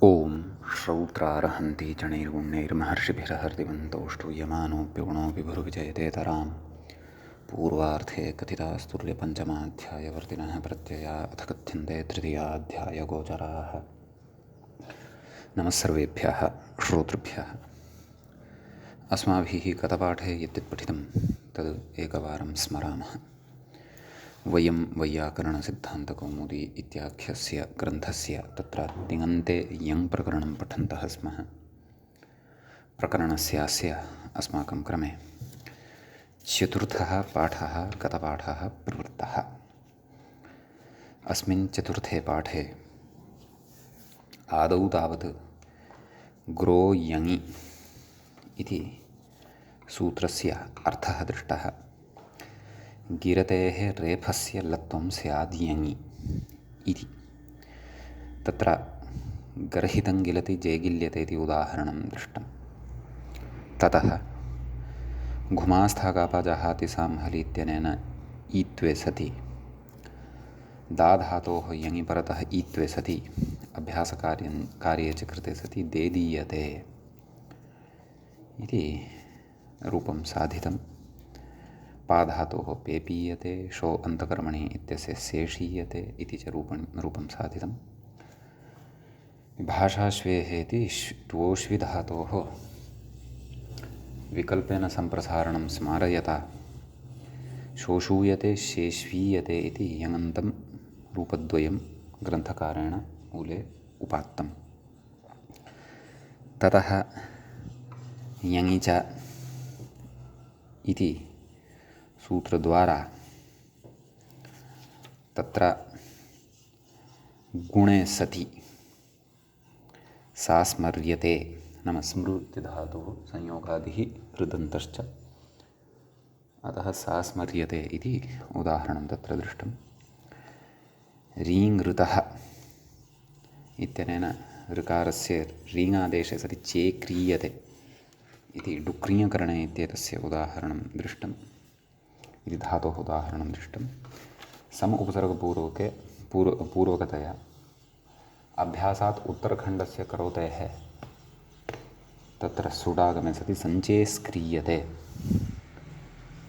ॐ श्रौत्रार्हन्ति चणैर्गुण्यैर्महर्षिभिरहर्तिवन्तोऽष्टूयमानोऽप्यगुणोऽपि भुर्विजयतेतरां पूर्वार्धे कथितास्तुल्यपञ्चमाध्यायवर्तिनः प्रत्यया अथ कथ्यन्ते तृतीयाध्यायगोचराः। नमः सर्वेभ्यः श्रोतृभ्यः। अस्माभिः गतपाठे यद्यत् पठितं तद् एकवारं स्मरामः। वयं वैयाकरणसिद्धान्तकौमुदी इत्याख्यस्य ग्रन्थस्य तत्र तिङन्ते यं प्रकरणं पठन्तः स्मः। प्रकरणस्यास्य अस्माकं क्रमे चतुर्थः पाठः गतपाठः प्रवृत्तः। अस्मिन् चतुर्थे पाठे आदौ तावत् ग्रो यङि इति सूत्रस्य अर्थः दृष्टः। गिरतेः रेफस्य लत्वं स्याद् यङि इति। तत्र गर्हितं गिलति जेगिल्यते इति उदाहरणं दृष्टं। ततः घुमास्थागापजहाति सांहलि इत्यनेन ईत्वे सति दाधातोः यङि परतः ईत्वे सति अभ्यासकार्ये च कृते सति देदीयते इति रूपं साधितं। पाधातोः पेपीयते, शो अन्तकर्मणि इत्यस्य शेषीयते इति च रूपं साधितं। भाषाश्वेः इति ष्वोष्विधातोः विकल्पेन सम्प्रसारणं स्मारयता शोषूयते शेष्वीयते इति यङन्तं रूपद्वयं ग्रन्थकारेण मूले उपात्तम्। ततः यङि च इति सूत्रद्वारा तत्र गुणे सति सा स्मर्यते, नाम स्मृ इति धातुः संयोगादिः हृदन्तश्च, अतः सा स्मर्यते इति उदाहरणं तत्र दृष्टं। रीङ् इत्यनेन ऋकारस्य रीङादेशे सति चेक्रियते इति डुक्रियकरणे इत्येतस्य उदाहरणं दृष्टम् इति धातोः उदाहरणं दृष्टं। सम उपसर्गपूर्वके पूर्वकतया अभ्यासात् उत्तरखण्डस्य करोतेः तत्र सुडागमे सति सञ्चेस्क्रियते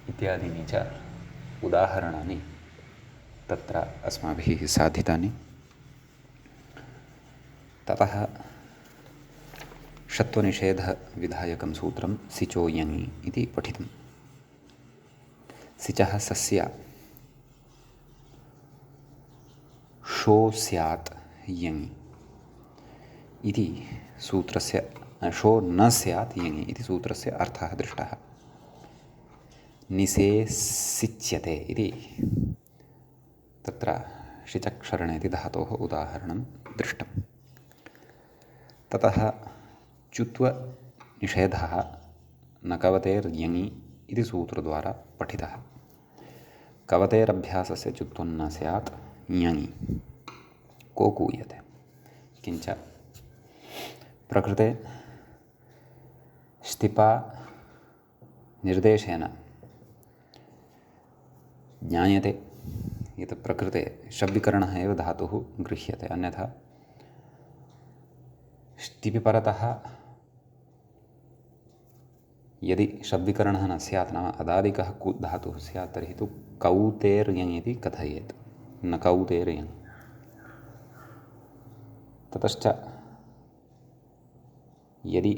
इत्यादीनि च उदाहरणानि तत्र अस्माभिः साधितानि। ततः षत्वनिषेधविधायकं सूत्रं सिचो यङि इति पठितम्। सिचः सस्य शो स्यात् यङि इति सूत्रस्य शो न स्यात् यङि इति सूत्रस्य अर्थः दृष्टः। निसेसिच्यते इति तत्र शिचक्षरणेति धातोः उदाहरणं दृष्टं। ततः चुत्वनिषेधः न कवतेर्यङि इति सूत्रद्वारा पठितः। कवतेरभ्यासस्य चुत्वं न स्यात् यङि को कूयते। किञ्च प्रकृते स्थिपा निर्देशेन ज्ञायते यत् प्रकृते शब्दिकरणः एव धातुः गृह्यते, अन्यथा स्थिपि परतः यदि शब्दिकरणः न स्यात्, नाम अदादिकः धातुः स्यात्, तर्हि तु कौतेर्यङि इति कथयेत्, न कौतेर्यङि। ततश्च यदि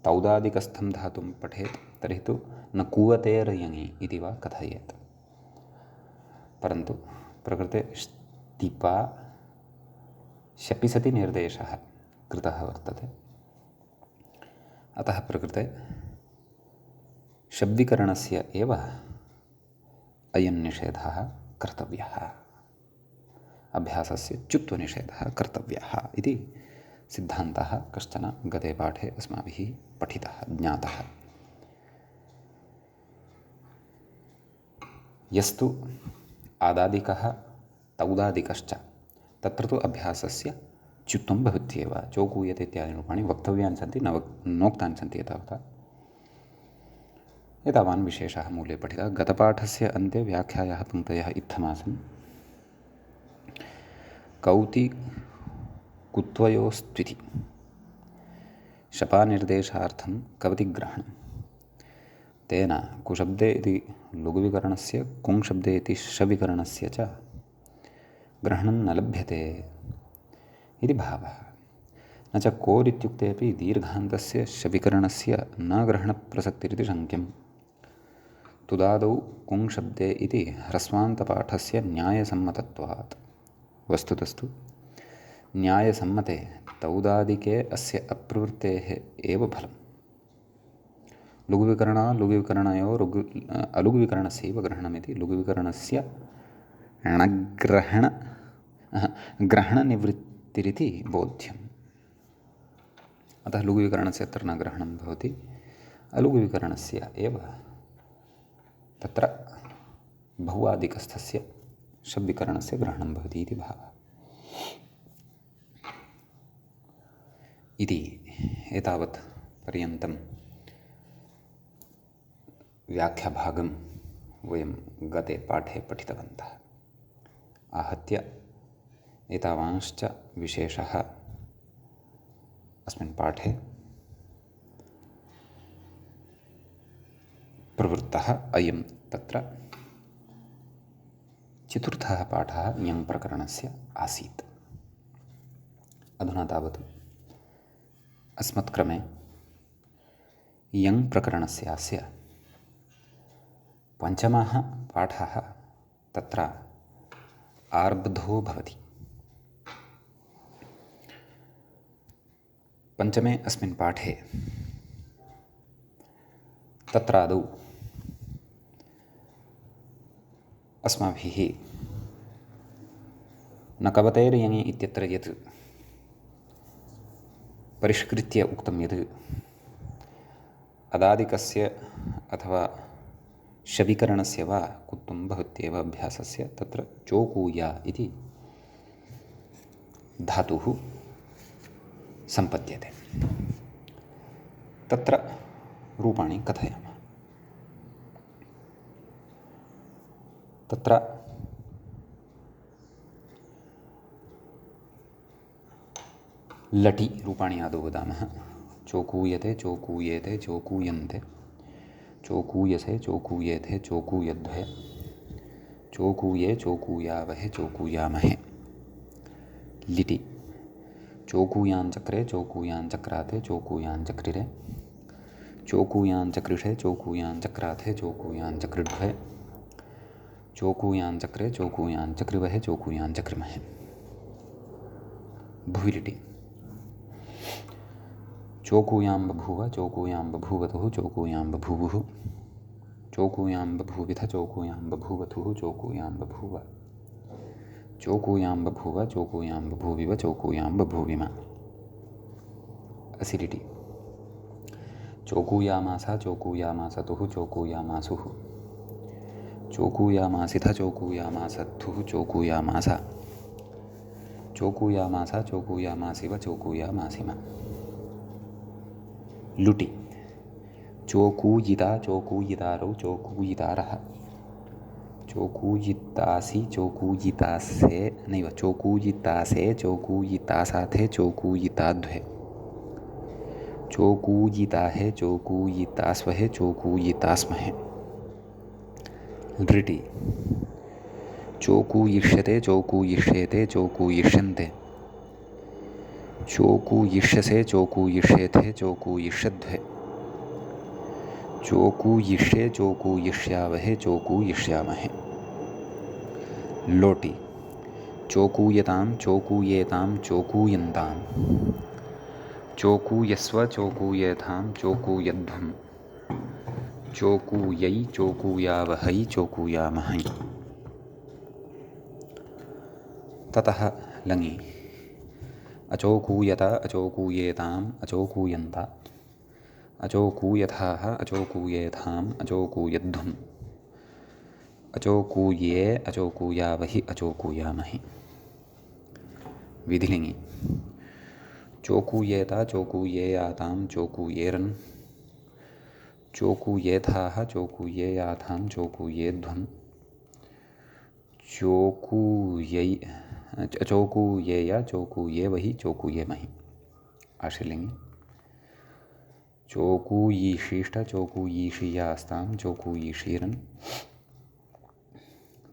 तौदादिकस्थं धातुं पठेत् तर्हि तु न कुवतेर्यङि इति वा कथयेत्। परन्तु प्रकृते स्थिपा शपि सति निर्देशः कृतः वर्तते, अतः प्रकृते शब्दिकरणस्य एव अयं निषेधः कर्तव्यः, अभ्यासस्य चुत्वनिषेधः कर्तव्यः इति सिद्धान्तः कश्चन गते पाठे अस्माभिः पठितः ज्ञातः। यस्तु आदादिकः तौदादिकश्च तत्र तु अभ्यासस्य च्युत्वं भवत्येव। चोकूयते इत्यादि रूपाणि वक्तव्यानि सन्ति, नोक्तानि सन्ति एतावता। एतावान् विशेषः मूले पठितः। गतपाठस्य अन्ते व्याख्यायाः पङ्क्तयः इत्थमासन्। कुत्वयोस्त्विति शपानिर्देशार्थं कवति ग्रहणं तेन कुशब्दे इति लघुविकरणस्य कुङ्शब्दे इति शविकरणस्य च ग्रहणं न लभ्यते इति भावः। न च कोरित्युक्तेऽपि दीर्घान्तस्य शविकरणस्य न ग्रहणप्रसक्तिरिति शङ्क्यम्। तुदादौ कुङ्शब्दे इति ह्रस्वान्तपाठस्य न्यायसम्मतत्वात्। वस्तुतस्तु न्यायसम्मते तौदादिके अस्य अप्रवृत्तेः एव फलम्। लघुविकरणयोः अलघुविकरणस्यैव ग्रहणमिति लघुविकरणस्य ग्रहणनिवृत्तिरिति बोध्यम्। अतः लघुविकरणस्य अत्र न ग्रहणं भवति, अलघुविकरणस्य एव तत्र बहुवादिकस्थस्य शब्विकरणस्य ग्रहणं भवति इति भावः। इति एतावत् पर्यन्तं व्याख्याभागं वयं गते पाठे पठितवन्तः। आहत्य एतावांश्च विशेषः अस्मिन् पाठे प्रवृत्तः अयं तत्र चतुर्थः पाठः यङ् प्रकरणस्य आसीत्। अधुना तावत् अस्मत्क्रमे यङ् प्रकरणस्यास्य पञ्चमः पाठः तत्र आरब्धो भवति। पञ्चमे अस्मिन् पाठे तत्रादौ अस्माभिः न कवतेर्यङि इत्यत्र यत् परिष्कृत्य उक्तं यत् अदादिकस्य अथवा शविकरणस्य वा कुत्वं भवत्येव अभ्यासस्य तत्र चोकूया इति धातुः सम्पद्यते। तत्र रूपाणि कथयामः। तत्र लटि रूपाणि आदौ वदामः। चोकूयते, चोकूयेते, चोकूयन्ते, चोकूयसे, चोकूयेथे, चोकूयध्वे, चोकूये, चोकूयावहे, चोकूयामहे। लिटि चोकूयाञ्चक्रे, चोकूयाञ्चक्राते, चोकूयाञ्चक्रिरे, चोकूयाञ्चक्रिषे, चोकूयाञ्चक्राथे, चोकूयाञ्चक्रिड्वे, चोकूयाञ्चक्रे, चोकूयाञ्चक्रिवहे, चोकूयाञ्चक्रिमहे। भुविलिटि चोकूयां बभूव, चोकूयां बभूवतुः, चोकूयां बभूवुः, चोकूयां बभूविथ, चोकूयां बभूवथुः, चोकूयां बभूव, चोकूयां बभूव, चोकूयां बभूविव, चोकूयां बभूविम। असिलिटि चोकूयामासा, चोकूयामासतुः, चोकूयामासुः, चोकूयामासिथ, चोकूयामासत्थुः, चोकूयामासा, चोकूयामासा, चोकूयामासिव, चोकूयामासिम। लुटि चोकूयिता, चोकूयितारौ, चोकूयितारः, चोकूयितासि, चोकूयितासे नैव चोकूयितासे, चोकूयितासाथे, चोकूयिताध्वे, चोकूयिताहे, चोकूयितास्वहे, चोकूयितास्महे। लृटि चोकूयिष्यते, चोकूयिष्येते, चोकूयिष्यन्ते, चोकूयिष्यसे, चोकूयिष्येथे, चोकूयिष्यध्वे, चोकूयिष्ये, चोकूयिष्यावहे, चोकूयिष्यामहे। लोटि चोकूयतां, चोकूयेतां, चोकूयन्तां, चोकूयस्व, चोकूयेथां, चोकूयध्वं, चोकूयै, चोकूयावहै, चोकूयामहै। ततः लङि अचोकूयत, अचोकूयेताम्, अचोकूयन्त, अचोकूयथाः, अचोकूयेथाम्, अचोकूयध्वम्, अचोकूये, अचोकूयावहि, अचोकूयामहि। विधिलिङि चोकूयेत, चोकूयेयातां, चोकूयेरन्, चोकूयेथाः, चोकूयेयाथां, चोकूयेध्वं, चोकूयै चौकूयेय चौकूये वहि चौकूये महि आशीर्लिङ्गे चौकूयीषीष्ठ चौकूयीषीयास्तां चौकूयीषीरन्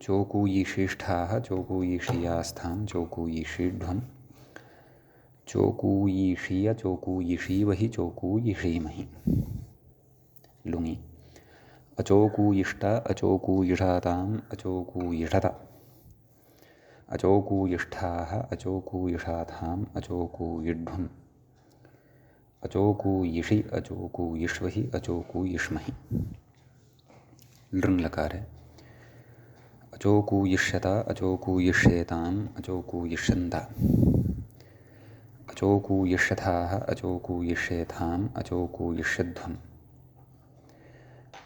चौकूयीषीष्ठाः चौकूयीषीयास्थां चौकूयीषीढ्वम् चौकूयीषीय चौकूयीषीवहि चौकूयीषीमहि लुङि अचौकूयिष्ठ अचौकूयिषाताम् अचौकूयिषत अचौकूयिष्ठाः अचौकूयिषाथाम् अचौकूयिढ्वम् अचौकूयिषि अचौकूयिष्वहि अचौकूयिष्महि लृङ् लकारे अचौकूयिष्यत अचौकूयिष्येताम् अचौकूयिष्यन्त अचौकूयिष्यथाः अचौकूयिष्येथाम् अचौकूयिष्यध्वम्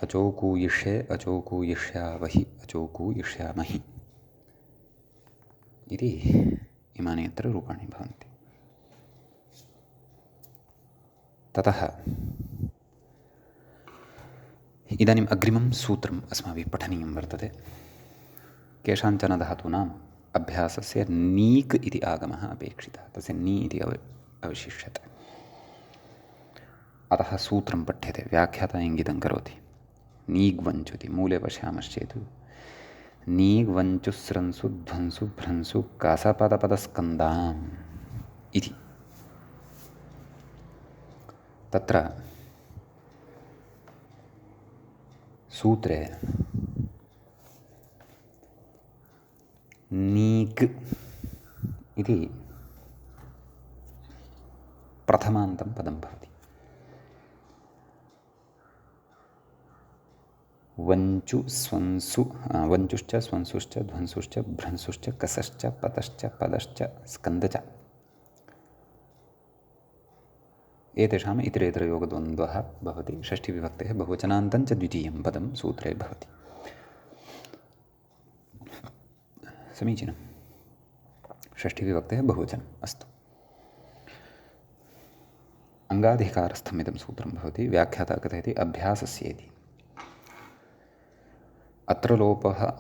अचौकूयिष्ये अचौकूयिष्यावहि अचौकूयिष्यामहि इति इमानि अत्र रूपाणि भवन्ति। ततः इदानीम् अग्रिमं सूत्रम् अस्माभिः पठनीयं वर्तते। केषाञ्चन धातूनाम् अभ्यासस्य नीक् इति आगमः अपेक्षितः, तस्य नी इति अवशिष्यते। अतः सूत्रं पठ्यते, व्याख्याता इङ्गितं करोति। नीग्वञ्चु इति मूले पश्यामश्चेत् नीग्वञ्चुस्रंसु ध्वंसु भ्रंसु कासपदपदस्कन्दाम् इति। तत्र सूत्रे नीक् इति प्रथमान्तं पदं भवति। वञ्चु स्वंसु वञ्चुश्च स्वंसुश्च ध्वंसुश्च भ्रंसुश्च कसश्च पतश्च पदश्च स्कन्दच एतेषाम् इतरेतरयोगद्वन्द्वः भवति। षष्ठीविभक्तेः बहुवचनान्तञ्च द्वितीयं पदं सूत्रे भवति। समीचीनं। षष्ठीविभक्तेः बहुवचनम् अस्तु। अङ्गाधिकारस्थम् इदं सूत्रं भवति। व्याख्याता कथयति अभ्यासस्येति। अत्र लोपः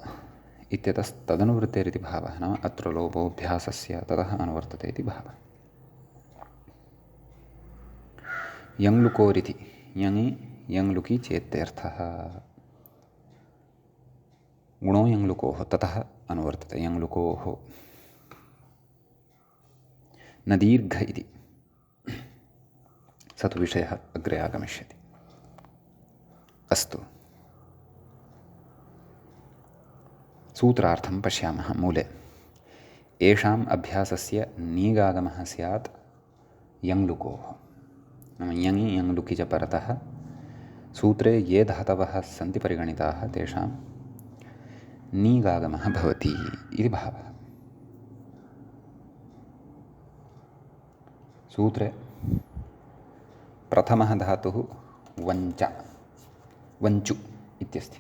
इत्यतस्तदनुवृत्तेरिति भावः, नाम अत्र लोपोऽभ्यासस्य ततः अनुवर्तते इति भावः। यङ्लुकोरिति यङि यङ्लुकि चेत्यर्थः। गुणो यङ्लुकोः ततः अनुवर्तते यङ्लुकोः। न दीर्घ इति स तु विषयः अग्रे आगमिष्यति। अस्तु, सूत्रार्थं पश्यामः। मूले येषाम् अभ्यासस्य नीगागमः स्यात् यङ्लुकोः, नाम यङि यङ्लुकि च परतः सूत्रे ये धातवः सन्ति परिगणिताः तेषां नीगागमः भवति इति भावः। सूत्रे प्रथमः धातुः वञ्च वञ्चु इत्यस्ति।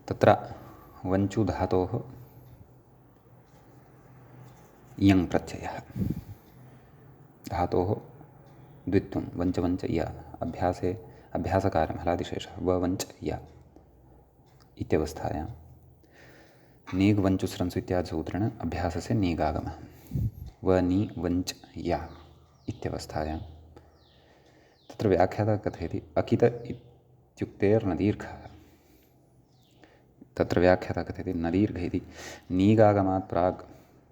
तत्र वञ्चु धातोः यङ् प्रत्ययः, धातोः द्वित्वं वञ्च वञ्च य, अभ्यासे अभ्यासकारं हलादिशेषः व वञ्च य इत्यवस्थायां नीग् वञ्चुस्रंसु इत्यादि सूत्रेण अभ्यासस्य नीगागमः व नी वञ्च य इत्यवस्थायां तत्र व्याख्याता कथयति अकित इत्युक्तेर्नदीर्घः। तत्र व्याख्याता कथयति नदीर्घ इति नीगागमात् प्राक्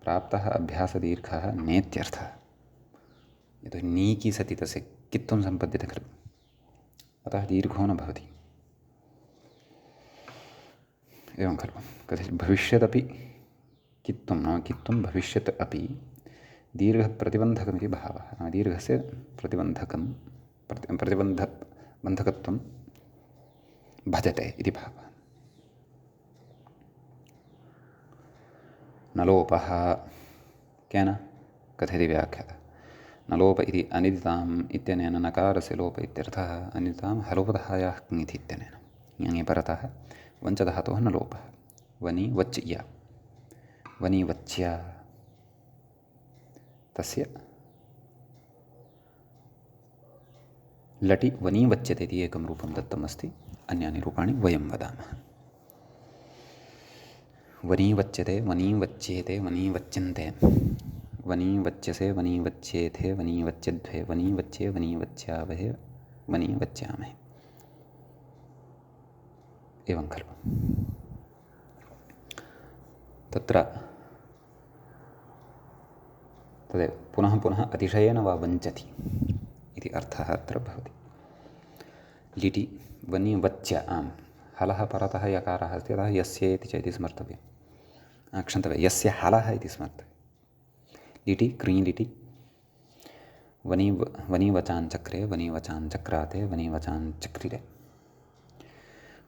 प्राप्तः अभ्यासदीर्घः नेत्यर्थः। यतो हि नीकी सति तस्य कित्वं सम्पद्यते खलु, अतः दीर्घो न भवति। एवं खलु कथयति भविष्यदपि कित्वं, नाम कित्वं भविष्यत् अपि दीर्घः प्रतिबन्धकमिति भावः। नाम दीर्घस्य प्रतिबन्धकत्वं भजते इति भावः। न लोपः केन कथयति व्याख्याता। न लोप इति अनिदिताम् इत्यनेन नकारस्य लोप इत्यर्थः। अनिदितां हलोपधायाः क्ङिति इत्यनेन यङि परतः वञ्चधातोः न लोपः। वनि वच् य वनि वच्य तस्य लटि वनी वच्यते इति एकं रूपं दत्तमस्ति। अन्यानि रूपाणि वयं वदामः। वनी वच्यते, वनी वच्येते, वनी वच्यन्ते, वनी वच्यसे, वनी वच्येथे, वनी वच्यध्वे, वनी वच्ये, वनी वच्यावहे, वनी वच्यामहे। एवं खलु। तत्र तदेव पुनः पुनः अतिशयेन वा वञ्चति इति अर्थः अत्र भवति। लिटि वनि वच्य आम् हलः परतः यकारः अस्ति, अतः यस्य इति च इति स्मर्तव्यं। क्षन्तव्यं, यस्य हलः इति स्मर्तव्यं। लिटि क्री लिटि वनि वचान् चक्रे, वनि वचान् चक्राते, वनि वचान् चक्रिरे,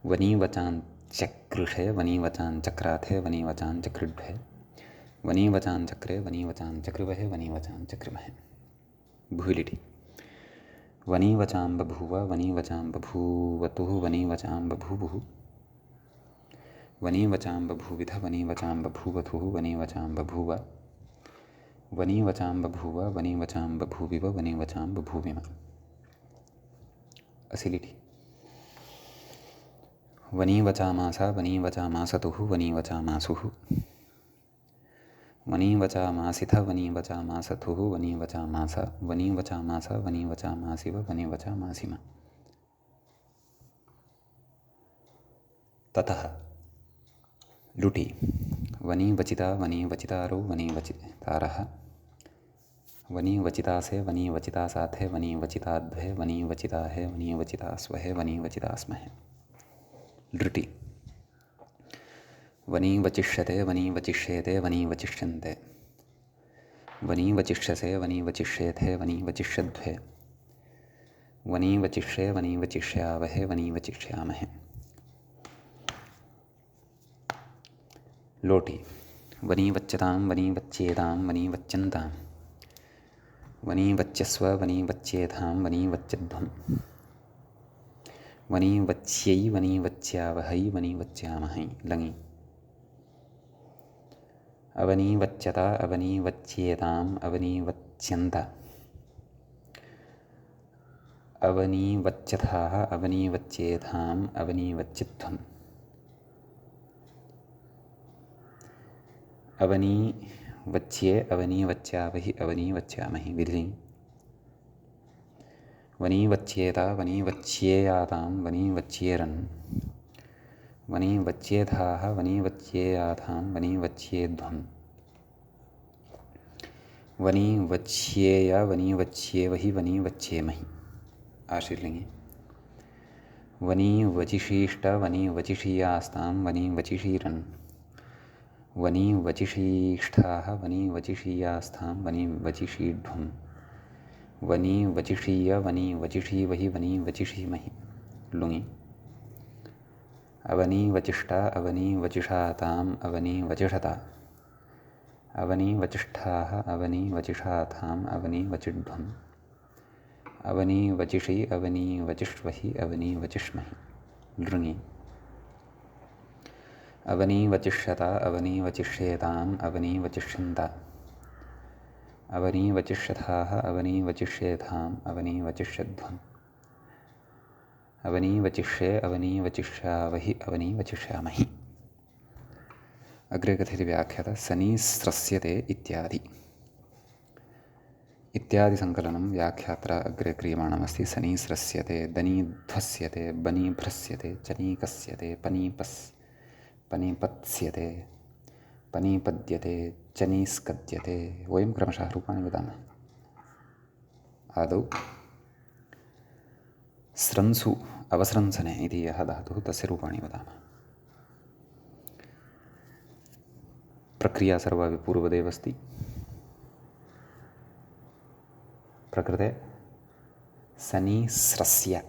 वनि वचान् चकृषे, वनि वचान् चक्राथे, वनि वचान् चक्रिड्भे, वनि वचान् चक्रे, वनि वचान् चक्रिवहे, वनि वचान् चक्रिमहे। भूलिटि वनि वचां बभूव, वनि वचां बभूवतुः, वनि वचां बभूवुः, वनि वचां बभूविथ, वनि वचां बभूवथुः, वनि वचां बभूव, वनि वचां बभूव, वनि वचां बभूविव, वनि वचां बभूविम। असिलिटि वनि वचामास, वनि वचामासतुः, वनि वचामासुः, वनि वचामासिथ, वनि वचामासथुः, वनि वचामास, वनि वचामास, वनि वचामासिव, वनि वचामासिम। ततः लुटि वनि वचिता, वनि वचितारौ, वनि वचितारः, वनि वचितासे, वनि वचितासाथे, वनि वचिताध्वे, वनि वचिताहे, वनि वचितास्वहे, वनि वचितास्महे। लृटि वनि वचिष्यते, वनि वचिष्येते, वनि वचिष्यन्ते, वनि वचिष्यसे, वनि वचिष्येथे, वनि वचिष्यध्वे, वनि वचिष्ये, वनि वचिष्यावहे, वनि वचिष्यामहे। लोटि वनि वच्यतां, वनि वच्येतां, वनि वच्यन्तां, वनि वच्यस्व, वनि वच्येथां, वनि वच्यध्वं, वनि वच्यै, वनि वच्यावहै, वनि वच्यामहै। लङि अवनि वच्यत, अवनि वच्येताम्, अवनि वच्यन्त, अवनि वच्यथाः, अवनि वच्येथाम्, अवनि वच्यध्वम्, अवनि वच्ये, अवनि वच्यावहि, अवनि वच्यामहि। विधि वनि वच्येत, वनि वच्येयातां, वनि वच्येरन्, वनि वच्येथाः, वनि वच्येयाथां, वनि वच्येध्वम्, वनि वच्येय, वनि वच्येवहि, वनि वच्येमहि। आशीर्लिङ्गे वनि वचिषीष्ट, वनि वचिषीयास्तां, वनि वचिषीरन्, वनि वचिषीष्ठाः, वनि वचिषीयास्थां, वनि वचिषीध्वम्, वनि वचिषीय, वनि वचिषीवहि, वनि वचिषीमहि। लुङि अवनि वचिष्ठ, अवनि वचिषाताम्, अवनि वचिषता, अवनि वचिष्ठाः, अवनि वचिषाथाम्, अवनि वचिध्वम्, अवनि वचिषि, अवनि वचिष्वहि, अवनि वचिष्महि। लृङि अवनि वचिष्यत, अवनि वचिष्येताम्, अवनि वचिष्यन्त, अवनि वचिष्यथाः, अवनि वचिष्येथाम्, अवनि वचिष्यध्वम्, अवनि वचिष्ये, अवनि वचिष्यावहि, अवनि वचिष्यामहि। अग्रे कथयति व्याख्यातः सनि स्रस्यते इत्यादि। इत्यादि संकलनं व्याख्यात्र अग्रे क्रियमाणमस्ति। सनि स्रस्यते, दनि ध्वस्यते, बनि भ्रस्यते, चनि कस्यते, पनि पत्स्यते, पनि पद्यते, चनि स्कद्यते। वयं क्रमशः रूपाणि वदामः। आदौ स्रंसु अवस्रंसने इति यः धातुः तस्य रूपाणि वदामः। प्रक्रिया सर्वापि पूर्वदेव अस्ति। प्रकृते सनि स्रस्य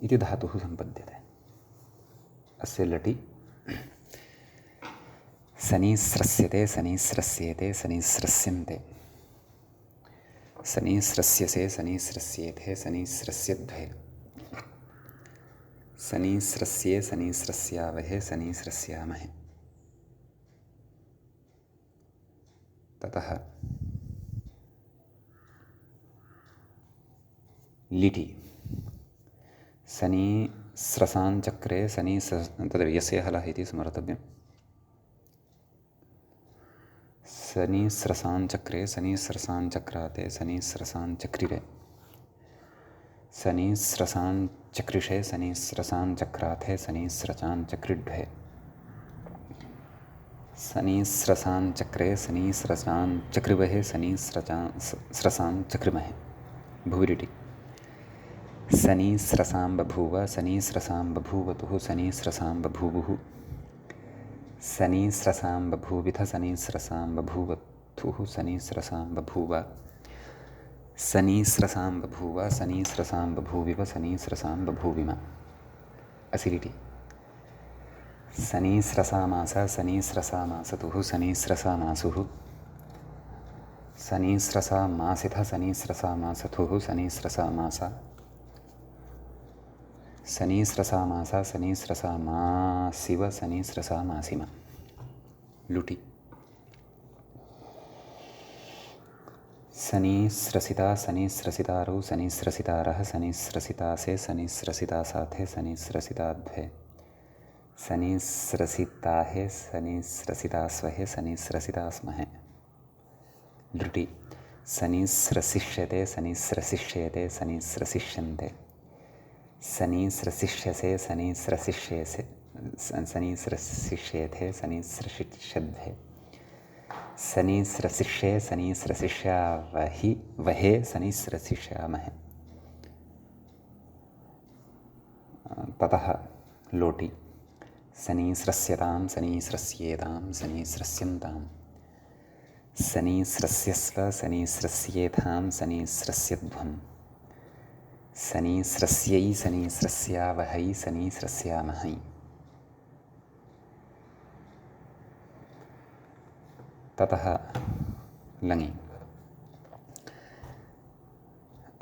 इति धातुः सम्पद्यते। अस्य लटि सनि स्रस्यते, सनि स्रस्येते, सनि स्रस्यन्ते, सनि स्रस्यसे, सनि स्रस्येथे, सनि स्रस्यध्वे, सनि स्रस्ये, सनि स्रस्यावहे, सनि स्रस्यामहे। ततः लिटि सनि स्रसाञ्चक्रे तदेव यस्य हलः इति स्मर्तव्यम्। शनिस्रसाञ्चक्रे शनिस्रसाञ्चक्राते शनिस्रसाञ्चक्रिरे शनिस्रसाञ्चक्रिषे शनिस्रसाञ्चक्राथे शनिस्रसाञ्चक्रिड्ढे शनिस्रसाञ्चक्रे शनिस्रसाञ्चक्रिवहे शनिस्रसाञ्चक्रिमहे भुविरिटि शनिस्रसां बभूव शनिस्रसां बभूवतुः शनिस्रसां बभूवुः शनिस्रसां बभूविथ शनिस्रसां बभूवतुः शनिस्रसां बभूव शनिस्रसां बभूव शनिस्रसां बभूविव शनिस्रसां बभूविम असिरिटि शनिस्रसामास शनिस्रसामासतुः शनिस्रसामासुः शनिस्रसामासिथ शनिस्रसामासतुः शनिस्रसामास शनिस्रसामास शनिस्रसामासिव शनिस्रसामासिम लुटि शनिस्रसिता शनिस्रसितारौ शनिस्रसितारः शनिस्रसितासे शनिस्रसितासाथे शनिस्रसिताद्भे शनिस्रसिताहे शनिस्रसितास्वहे शनिस्रसितास्महे लृटि शनिस्रसिष्यते शनिस्रसिष्येते शनिस्रसिष्यन्ते शनिस्रसिष्यसे शनिस्रसिष्येसे शनिस्रसिष्येथे शनिस्रसिष्यद्भे शनिस्रसिष्ये शनिस्रसिष्यावहि वहे शनिस्रसिष्यामहे ततः लोटि शनिस्रस्यतां शनिस्रस्येतां शनिस्रस्यन्तां शनिस्रस्यस्व शनिस्रस्येथां शनिस्रस्यध्वं शनिस्रस्यै शनिस्रस्यावहै शनिस्रस्यामहै ततः लङि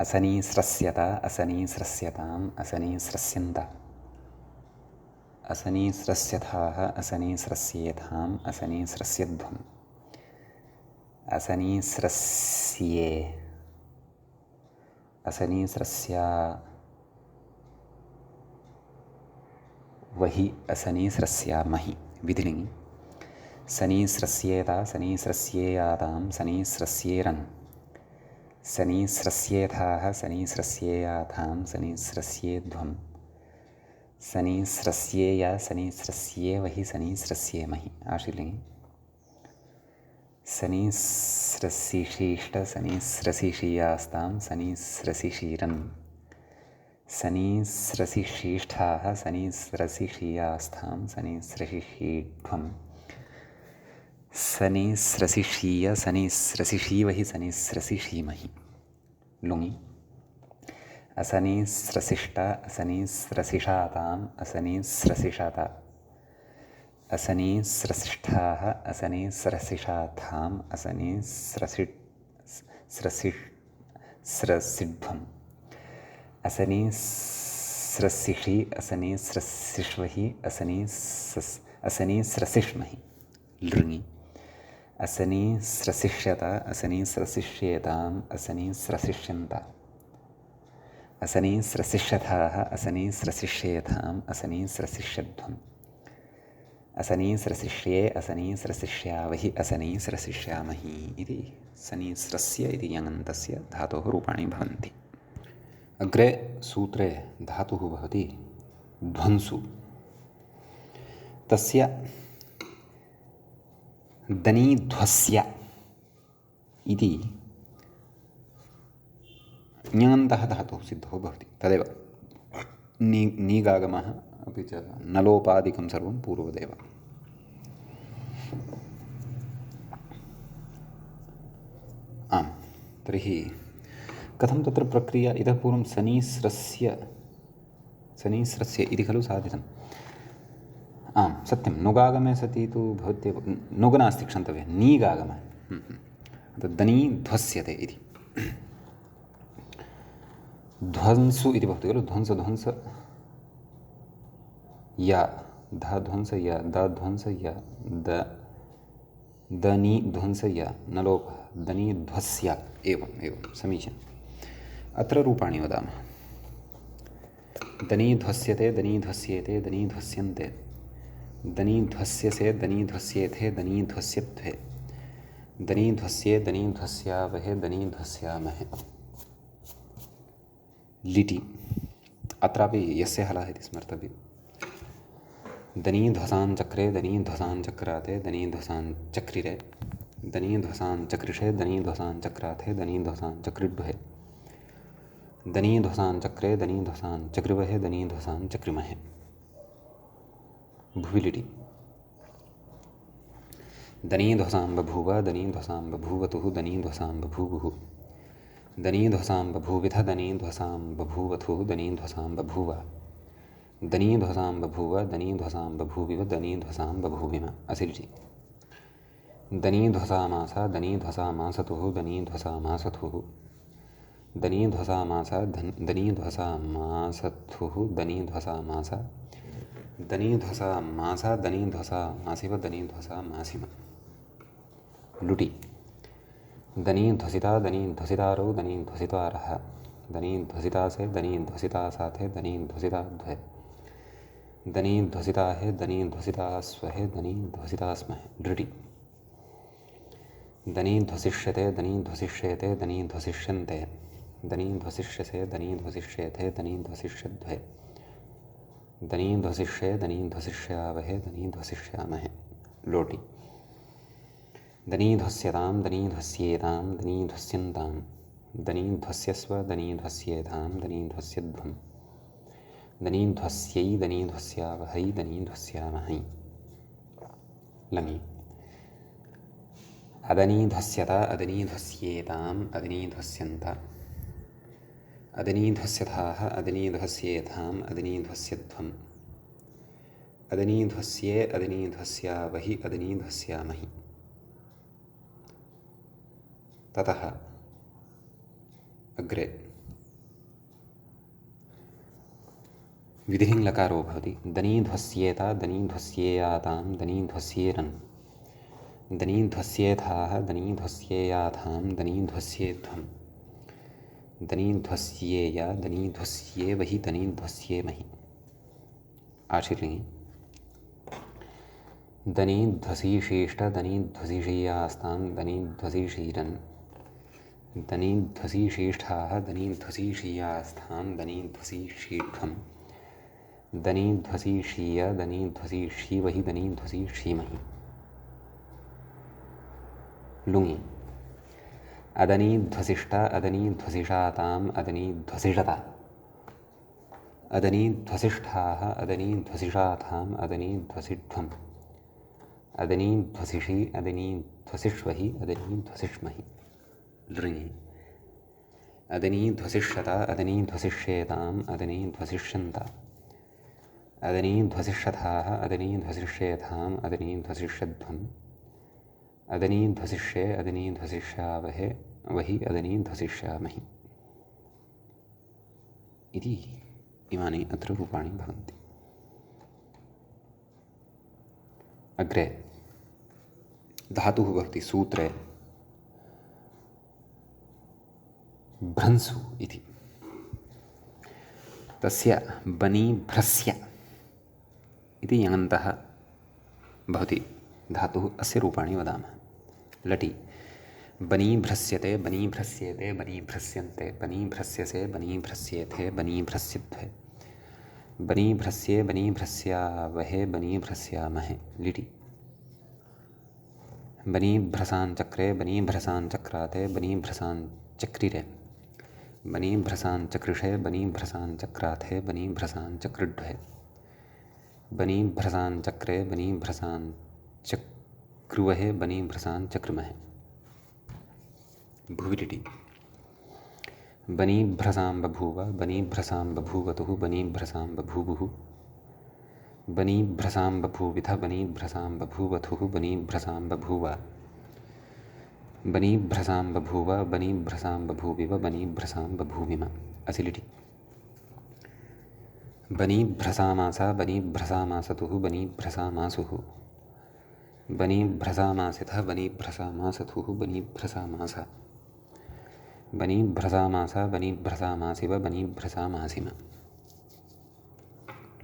असनिस्रस्यत असनिस्रस्यताम् असनिस्रस्यन्त असनिस्रस्यथाः असनिस्रस्येथाम् असनिस्रस्यध्वम् असनिस्रस्ये असनिस्रस्या वहि असनिस्रस्यामहि विधिलिङ्गि शनिस्रस्येता शनिस्रस्येयातां शनिस्रस्येरन् शनिस्रस्येथाः शनिस्रस्येयाथां शनिस्रस्येध्वम् शनिस्रस्येय शनिस्रस्येवहि शनिस्रस्येमहि आशीर्लिङ्गि शनिस्रसिषीष्ट शनिस्रसिषीयास्तां शनिस्रसिषीरन् शनिस्रसिषीष्ठाः शनिस्रसिषीयास्थां शनिस्रसिषीध्वम् शनिस्रसिषीय शनिस्रसिषीवहि शनिस्रसिषीमहि लुङि असनिस्रसिष्ट असनिस्रसिषाताम् असनिस्रसिषत असनिस्रसिष्ठाः असनिस्रसिषाथाम् असनिस्रसिध्वम् असनिस्रसिषि असनिस्रसिष्वहि असनिस्रसिष्महि लृङि असनिस्रसिष्यत असनिस्रसिष्येताम् असनिस्रसिष्यन्त असनिस्रसिष्यथाः असनिस्रसिष्येथाम् असनिस्रसिष्यध्वम् असनिस्रसिष्ये असनिस्रसिष्यावहि असनिस्रसिष्यामहि इति शनिस्रस्य इति यङन्तस्य धातोः रूपाणि भवन्ति। अग्रे सूत्रे धातुः भवति ध्वंसु तस्य दनीध्वस्य इति ञन्तः धातुः सिद्धो भवति तदेव नीगागमः अपि च नलोपादिकं सर्वं पूर्वदेव आम् तर्हि कथं तत्र प्रक्रिया इतः पूर्वं शनिस्रस्य इति खलु साधितम् आम् सत्यं नुगागमे सति तु भवत्येव नुग नास्ति क्षन्तव्यः नीगागमः दनी ध्वस्यते इति ध्वंसु इति भवति खलु ध्वंस या धाध्वंस या दाध्वंस या दनी ध्वंस या नलोपः दनी ध्वस्य एवं समीचीनम् अत्र रूपाणि वदामः दनी ध्वस्यते, दनी ध्वस्येते, दनी ध्वस्यन्ते, दनी ध्वस्यसे, दनी ध्वस्येथे, दनी ध्वस्यध्वे, दनी ध्वस्ये, दनी ध्वस्यावहे, दनी ध्वस्यामहे। लिटि अत्रापि यस्य हलः इति स्मर्तव्यं। दनी ध्वसां चक्रे, दनी ध्वसां चक्राते, दनी ध्वसां चक्रिरे, दनी ध्वसां चक्रिषे, दनी ध्वसां चक्राथे, दनी ध्वसां चक्रिड्वहे, दनी ध्वसां चक्रे, दनी ध्वसां चक्रिवहे, दनी ध्वसां चक्रिमहे। भुवि लिटि दनी ध्वसां बभूव, दनी ध्वसां बभूवतुः, दनी ध्वसां बभूवुः, दनी ध्वसां बभूविथ, दनी ध्वसां बभूवथुः, दनी ध्वसां बभूव, दनी ध्वसां बभूव, दनी ध्वसां बभूविव, दनी ध्वसां बभूविम। असिलिटि दनी ध्वसामास, दनी ध्वसामासतुः, दनी ध्वसामासथुः, दनी ध्वसामास, दनी ध्वसामासथुः, दनी ध्वसामास, दनी ध्वसामास, दनी ध्वसामासिव, दनी ध्वसामासिम। लुटि दनी ध्वसिता, दनी ध्वसितारौ, दनी ध्वसितारः, दनी ध्वसितासे, दनी ध्वसितासाथे, दनी ध्वसिताध्वे, दनी ध्वसिताहे, दनी ध्वसितास्वहे, दनी ध्वसितास्महे। लृटि दनी ध्वसिष्यते, दनी ध्वसिष्येते, दनी ध्वसिष्यन्ते, दनी ध्वसिष्यसे, दनी ध्वसिष्येथे, दनी ध्वसिष्यध्वे, दनी ध्वसिष्ये, दनी ध्वसिष्यावहे, दनी ध्वसिष्यामहे। लोटि दनी ध्वस्यतां, दनी ध्वस्येतां, दनी ध्वस्यन्तां, दनी ध्वस्यस्व, दनी ध्वस्येतां, दनी ध्वस्यध्वं, दनी ध्वस्यै, दनी ध्वस्यावहै, दनी ध्वस्यामहै। लङि अदनी ध्वस्यत, अदनी ध्वस्येताम्, अदनी ध्वस्यन्त, अदनी ध्वस्यथाः, अदनी ध्वस्येथाम्, अदनी ध्वस्यध्वम्, अदनी ध्वस्ये, अदनी ध्वस्यावहि, अदनी ध्वस्यामहि। ततः अग्रे विधिलिङ् लकारो भवति। दनी ध्वस्येत, दनी ध्वस्येयातां, दनी ध्वस्येरन्, दनी ध्वस्येथाः, दनी ध्वस्येयाथां, दनी ध्वस्येध्वम्, दनी ध्वस्येय, दनी ध्वस्येवहि, दनी ध्वस्येमहि। आशीर्लिङ्गि दनी ध्वसीशीष्ट, दनी ध्वसीशीयास्तां, दनी ध्वसीशीरन्, दनी ध्वसीशीष्ठाः, दनी ध्वसीशीयास्थां, दनी ध्वसीशीध्वम्, दनी ध्वसीशीय, दनी ध्वसीशीवहि, दनी ध्वसीशीमहि। लुङि अदनी ध्वसिष्ठ, अदनी ध्वसिषाताम्, अदनी ध्वसिषत, अदनी ध्वसिष्ठाः, अदनी ध्वसिषाथाम्, अदनी ध्वसिध्वम्, अदनी ध्वसिषि, अदनी ध्वसिष्वहि, अदनी ध्वसिष्महि। लृङि अदनी ध्वसिष्यत, अदनी ध्वसिष्येताम्, अदनी ध्वसिष्यन्त, अदनी ध्वसिष्यथाः, अदनी ध्वसिष्येथाम्, अदनी ध्वसिष्यध्वम्, अदनी ध्वसिष्ये, अदनी ध्वसिष्यावहे वहि, अदनी ध्वसिष्यामहि। इति इमानि अत्र रूपाणि भवन्ति। अग्रे धातुः भवति सूत्रे भ्रंसु इति। तस्य बनी भ्रस्य इति यङन्तः भवति धातुः। अस्य रूपाणि वदामः। लटि बनी भ्रस्यते, बनी भ्रस्येते, बनी भ्रस्यन्ते, बनी भ्रस्यसे, बनी भ्रस्येथे, बनी भ्रस्यध्वे, बनी भ्रस्ये, बनी भ्रस्यावहे, बनी भ्रस्यामहे। लिटि बनी भ्रसां चक्रे, बनी भ्रसां चक्राते, बनी भ्रसां चक्रिरे, बनी भ्रसां चक्रिषे, बनी भ्रसां चक्राथे, बनी भ्रसां चक्रिड्वे, बनी भ्रसां चक्रे, बनी भ्रसां चक्रुवहे, बनी भ्रसां चक्रिमहे। भुवि लिटि बनी भ्रसां बभूव, बनी भ्रसां बभूवतुः, बनी भ्रसां बभूवुः, बनी भ्रसां बभूविथ, बनी भ्रसां बभूवथुः, बनी भ्रसां बभूव, बनी भ्रसां बभूव, बनी भ्रसां बभूविव, बनी भ्रसां बभूविम। असिलिटि बनी भ्रसामास, बनी भ्रसामासतुः, बनी भ्रसामासुः, बनी भ्रसामासिथ, बनी भ्रसामासथुः, बनी भ्रसामास, बनी भ्रसामास, बनी भ्रसामासिव, बनी भ्रसामासिम।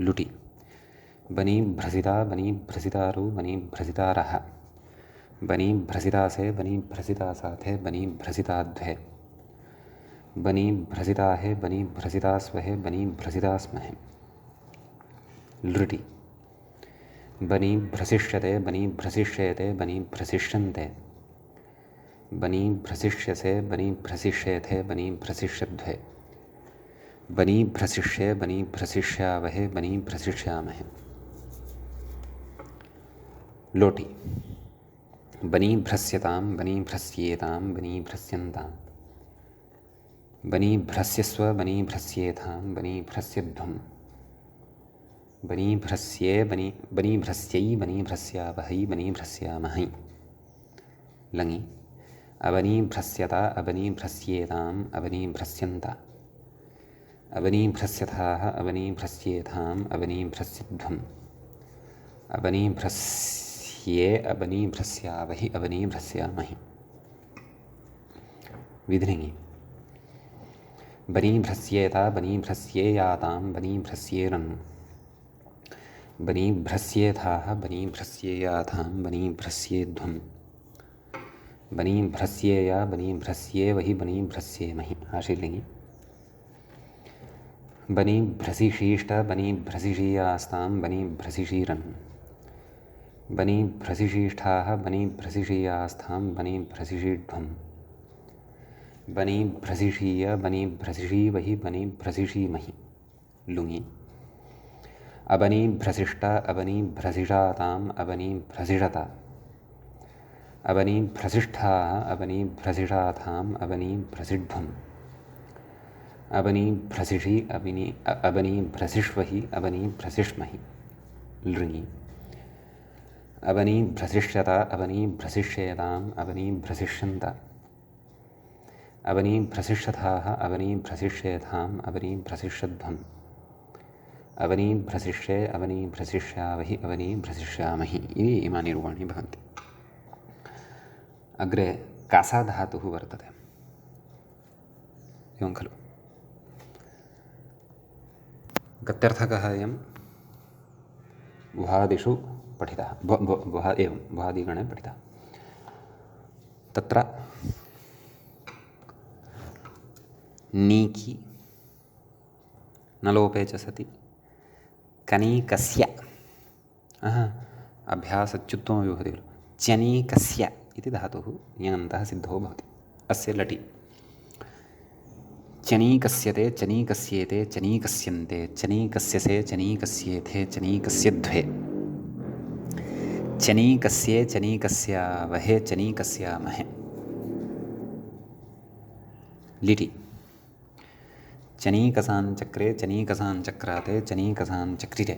लुटि बनी भ्रसिता बनी भ्रसितारु बनी भ्रसितारः बनी भ्रसितासे बनी भ्रसितासाथे बनी भ्रसिताध्वे बनी भ्रसिताहे बनी भ्रसितास्वहे बनी भ्रसितास्महे लृटि बनी भ्रसिष्यते बनी भ्रसिष्येते बनी भ्रसिष्यन्ते बनी भ्रसिष्यसे बनी भ्रसिष्येथे बनी भ्रसिष्यध्वे बनी भ्रसिष्ये बनी भ्रसिष्यावहे बनी भ्रसिष्यामहे लोटि बनी भ्रस्यतां बनी भ्रस्येतां बनी भ्रस्यन्तां बनी भ्रस्यस्व बनी भ्रस्येथां बनी भ्रस्यध्वं बनी भ्रस्ये बनी भ्रस्यै बनी भ्रस्यावहै बनी भ्रस्यामहै लङि अबनी भ्रस्यता अबनी भ्रस्येताम् अबनी भ्रस्यन्ता अबनी भ्रस्यथाः अबनी भ्रस्येथाम् अबनी भ्रस्यध्वम् अबनी भ्रस्ये अबनी भ्रस्यावहि अबनी भ्रस्यामहि विधिलिङि बनी भ्रस्येता बनी भ्रस्येयातां बनी भ्रस्येरन् बनी भ्रस्येथाः बनी भ्रस्येयाथां बनी भ्रस्येध्वम् बनी भ्रस्येया बनी भ्रस्येवहि बनी भ्रस्येमहि आशीर्लिङि बनी भ्रसिषीष्ट बनी भ्रसिषीयास्तां बनी भ्रसिषीरन् बनी भ्रसिषीष्ठाः बनी भ्रसिषीयास्थां बनी भ्रसिषीध्वम् बनी भ्रसिषीय बनी भ्रसिषीवहि बनी भ्रसिषीमहि लुङि अबनी भ्रसिष्ट अबनी भ्रसिषाताम् अबनी भ्रसिषता अबनी भ्रसिष्ठाः अबनी भ्रसिषाथाम् अबनी भ्रसिध्वम् अबनी भ्रसिषि अबनी भ्रसिष्वहि अबनी भ्रसिष्महि लृङि अबनी भ्रसिष्यता अबनी भ्रसिष्येताम् अबनी भ्रसिष्यन्त अबनी भ्रसिष्यथाः अबनी भ्रसिष्येथाम् अबनी भ्रसिष्यध्वम् अबनी भ्रसिष्ये अबनी भ्रसिष्यावहि अबनी भ्रसिष्यामहि इति इमानि रूपाणि भवन्ति। अग्रे कासा धातुः वर्तते एवं खलु गत्यर्थकः अयं भुवादिषु पठितः एवं भुवादिगणे पठितः तत्र नीकि नलोपे च सति कनीकस्य अभ्यासच्युत्वमपि भवति खलु चनीकस्य इति धातुः यङन्तः सिद्धो भवति अस्य लटि चनीकस्यते चनीकस्येते चनीकस्यन्ते चनीकस्यसे चनीकस्येथे चनीकस्यध्वे चनीकस्ये चनीकस्यावहे चनीकस्यामहे लिटि चनीकसाञ्चक्रे चनीकसाञ्चक्राते चनीकसाञ्चक्रिरे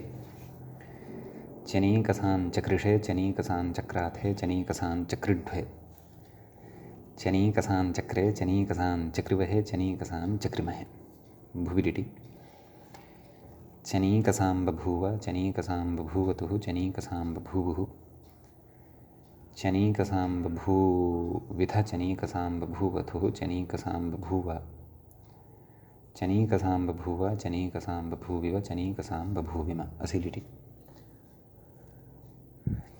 चनीकसाञ्चक्रिषे चनीकसाञ्चक्राथे चनीकसाञ्चक्रिड्वे चनीकसाञ्चक्रे चनीकसाञ्चक्रिवहे चनीकसाञ्चक्रिमहे भुवि लिटि चनीकसां बभूव चनीकसां बभूवतुः चनीकसां बभूवुः चनीकसां बभूविथ चनीकसां बभूवथुः चनीकसां बभूव चनीकसां बभूव चनीकसां बभूविव चनीकसां बभूविम असिलिटि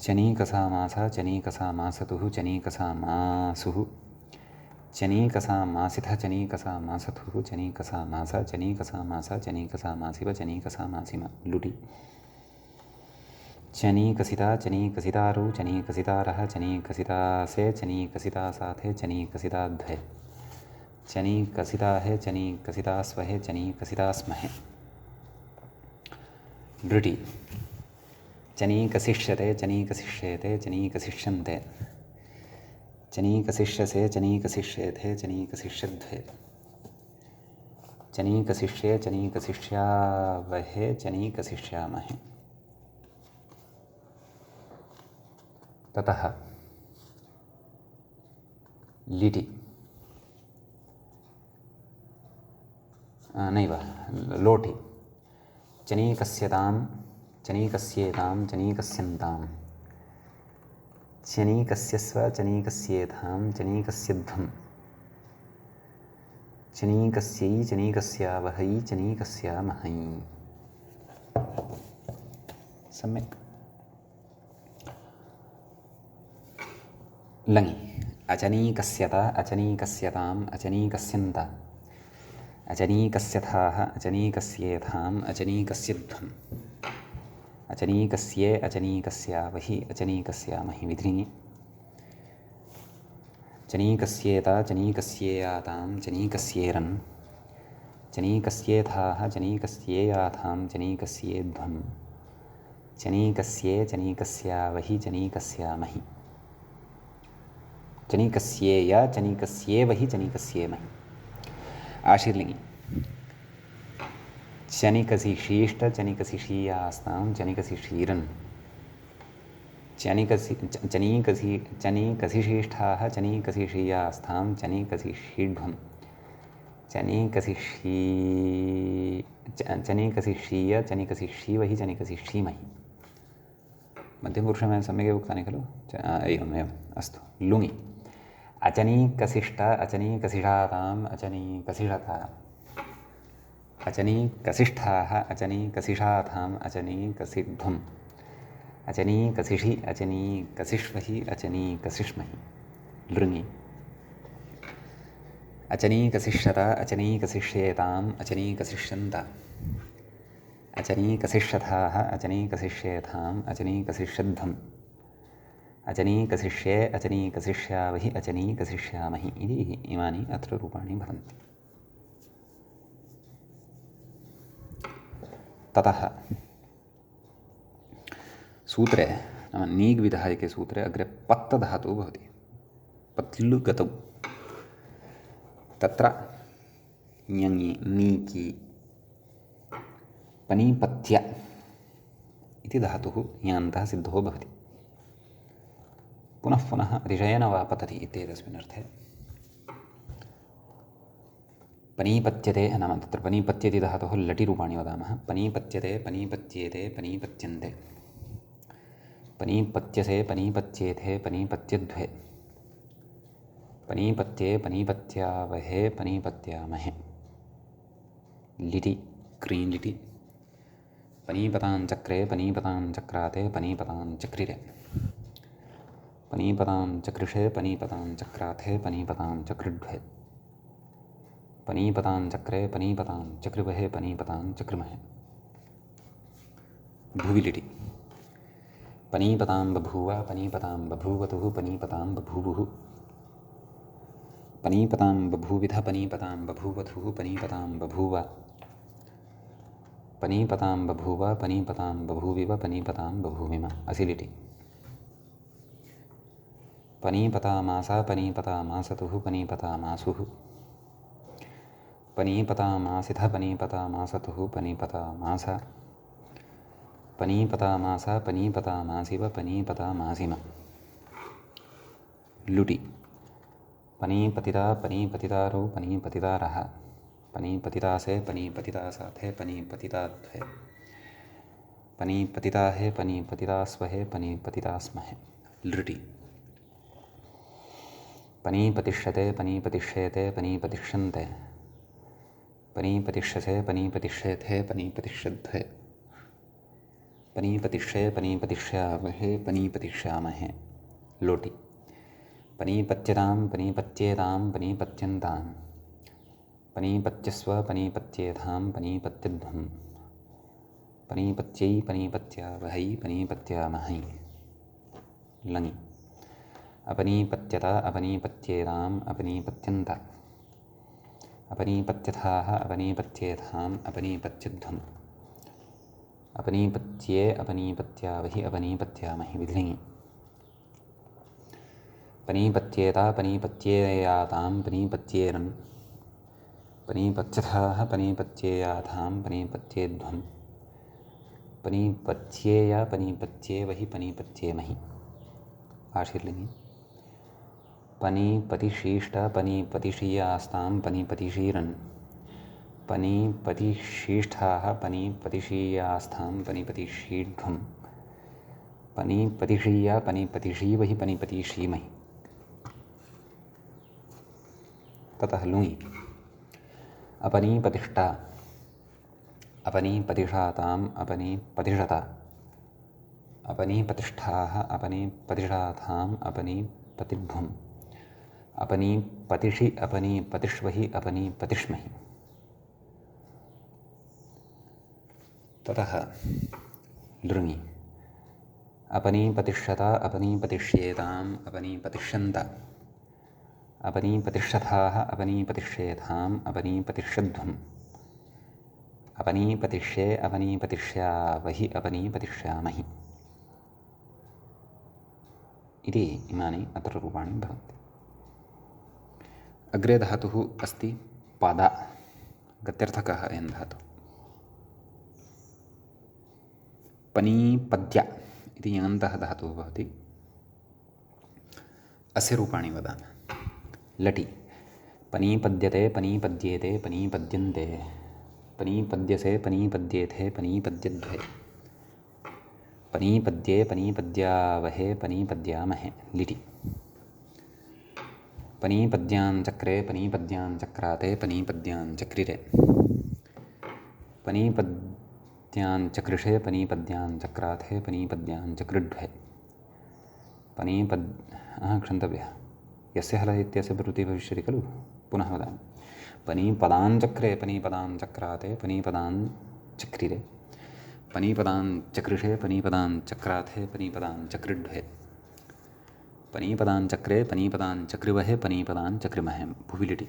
चनीकसामासा चनीकसामासतुः चनीकसामासुः चनीकसामासिथ चनीकसामासथुः चनीकसामासा चनीकसामासा चनीकसामासिव चनीकसामासिम लुटि चनीकसिता चनीकसितारु चनीकसितारः चनीकसितासे चनीकसितासाथे चनीकसिताध्वे चनीकसिताहे चनीकसितास्वहे चनीकसितास्महे लृटि चनीकसिष्यते चनीकसिष्येते चनीकसिष्यन्ते चनीकसिष्यसे चनीकसिष्येथे चनीकसिष्यध्वे चनीकसिष्ये चनीकसिष्यावहे चनीकसिष्यामहे ततः लिटि नैव लोटि चनीकस्यतां चनीकस्येतां चनीकस्यन्तां चनीकस्यस्व चनीकस्येथां चनीकस्यध्वम् चनीकस्यै चनीकस्यावहै चनीकस्यामहै सम्यक्। लङि अचनीकस्यत अचनीकस्यताम् अचनीकस्यन्त अचनीकस्यथाः अचनीकस्येथाम् अचनीकस्यध्वम् अचनीकस्ये अचनीकस्यावहि अचनीकस्यामहि विधिनि चनीकस्येत चनीकस्येयातां चनीकस्येरन् चनीकस्येथाः चनीकस्येयाथां चनीकस्येध्वम् चनीकस्ये चनीकस्यावहि चनीकस्यामहि चनीकस्येय चनीकस्येवहि चनीकस्येमहि। आशीर्लिङ्गि चनिकसि शीष्ट चनिकसि शीयास्तां चनिकसि शीरन् चनीकसि शीष्ठाः चनीकसि शीयास्तां चनीकसि शीढ्वम् चनीकसि शीय चनीकसि शीवहि चनीकसि शीमहि। मध्यमपुरुषमेव सम्यगेव उक्तानि खलु। एवमेवम् अस्तु। लुङि अचनीकसिष्ट अचनीकसिषाताम् अचनीकसिषता अचनीकसिष्ठाः अचनीकसिषाथाम् अचनीकसिध्वम् अचनीकसिषि अचनीकसिष्वहि अचनीकसिष्महि। लृङि अचनीकसिष्यत अचनीकसिष्येताम् अचनीकसिष्यन्त अचनीकसिष्यथाः अचनीकसिष्येथाम् अचनीकसिष्यध्वम् अचनीकसिष्ये अचनीकसिष्यावहि अचनीकसिष्यामहि इति इमानि अत्र रूपाणि भवन्ति। ततः सूत्रे नाम नीग् विधायके सूत्रे अग्रे पत्त धातुः भवति। पत्लु गतौ तत्र ञङि नीकि पनीपत्य इति धातुः ञान्तः सिद्धो भवति। पुनः पुनः अतिशयेन वा पतति इत्येतस्मिन् अर्थे पनीपत्यते नाम तत्र पनीपत्यति धातुः लटिरूपाणि वदामः। पनीपत्यते पनीपत्येते पनीपत्यन्ते पनीपत्यसे पनीपत्येथे पनीपत्यध्वे पनीपत्ये पनीपत्यावहे पनीपत्यामहे। लिटि क्रीं लिटि पनीपताञ्चक्रे पनीपताञ्चक्राते पनीपताञ्चक्रिरे पनीपताञ्चक्रिषे पनीपताञ्चक्राथे पनीपताञ्चक्रिड्वे पनीपताञ्चक्रे पनीपताञ्चक्रिवहे पनीपताञ्चक्रिमहे। भुवि लिटि पनीपतां बभूव पनीपतां बभूवतुः पनीपतां बभूवुः पनीपतां बभूविध पनीपतां बभूवधुः पनीपतां बभूव पनीपतां बभूव पनीपतां बभूविव पनीपतां बभूविम। असिलिटि पनीपतामासा पनीपतामासतुः पनीपतामासुः पनीपतामासिथ पनीपतामासतुः पनीपतामास पनीपतामासा पनीपतामासिव पनीपतामासिम। लुटि पनीपतिता पनीपतितारौ पनीपतितारः पनीपतितासे पनीपतितासाथे पनीपतिताध्वे पनीपतिताहे पनीपतितास्वहे पनीपतितास्महे। लृटि पनीपतिष्यते पनीपतिष्येते पनीपतिष्यन्ते पनीपतिष्यसे पनीपतिष्येथे पनीपतिष्यध्वे पनीपतिष्ये पनीपतिष्यावहे पनीपतिष्यामहे। लोटि पनीपत्यतां पनीपत्येतां पनीपत्यन्तां पनीपत्यस्व पनीपत्येथां पनीपत्यध्वम् पनीपत्यै पनीपत्यावहै पनीपत्यामहै। लङि अपनीपत्यत अपनीपत्येताम् अपनीपत्यन्त अपनीपत्यथाः अपनीपत्येथाम् अपनीपत्यध्वम् अपनीपत्ये अपनीपत्यावहि अपनीपत्यामहि। विधिलिङि पनीपत्येता पनीपत्येयातां पनीपत्येरन् पनीपत्यथाः पनीपत्येयाथां पनीपत्येध्वम् पनीपत्येय पनीपत्येवहि पनीपत्येमहि। आशीर्लिङि पनीपतिशीष्ट पनीपतिशीयास्तां पनीपतिशीरन् पनीपतिशीष्ठाः पनीपतिशीयास्थां पनीपतिशीढ्वम् पनीपतिशीय पनीपतिशीवहि पनीपतिशीमहि। ततः लुङि अपनीपतिष्ठा अपनीपतिषाताम् अपनीपतिषता अपनीपतिष्ठाः अपनीपतिषाथाम् अपनीपतिभ्वम् अपनीपतिषि अपनीपतिष्वहि अपनीपतिष्महि। ततः लृङि अपनीपतिष्यता अपनीपतिष्येताम् अपनीपतिष्यन्त अपनीपतिष्यथाः अपनीपतिष्येथाम् अपनीपतिष्यध्वम् अपनीपतिष्ये अपनीपतिष्यावहि अपनीपतिष्यामहि इति इमानि अत्र रूपाणि भवन्ति। अग्रे धातुः अस्ति पद, गत्यर्थकः अयं धातुः। पनीपद्य इति यङन्तः धातुः भवति। अस्य रूपाणि वदामः। लटि पनीपद्यते पनीपद्येते पनीपद्यन्ते पनीपद्यसे पनीपद्येथे पनीपद्यध्वे पनीपद्ये पनीपद्यावहे पनीपद्यामहे लिटि पनीपद्याञ्चक्रे पनीपद्याञ्चक्राते पनीपद्याञ्चक्रिरे पनीपद्याञ्चकृषे पनीपद्याञ्चक्राथे पनीपद्याञ्चकृड्वे क्षन्तव्यः यस्य हलः इत्यस्य प्रवृत्तिः भविष्यति खलु। पुनः वदामि। पनीपदाञ्चक्रे पनीपदाञ्चक्राते पनीपदाञ्चक्रिरे पनीपदाञ्चकृषे पनीपदाञ्चक्राथे पनीपदाञ्चक्रिड्वे पनीपदाञ्चक्रे पनीपदाञ्चक्रिवहे पनीपदाञ्चक्रिमहे भुविलिटि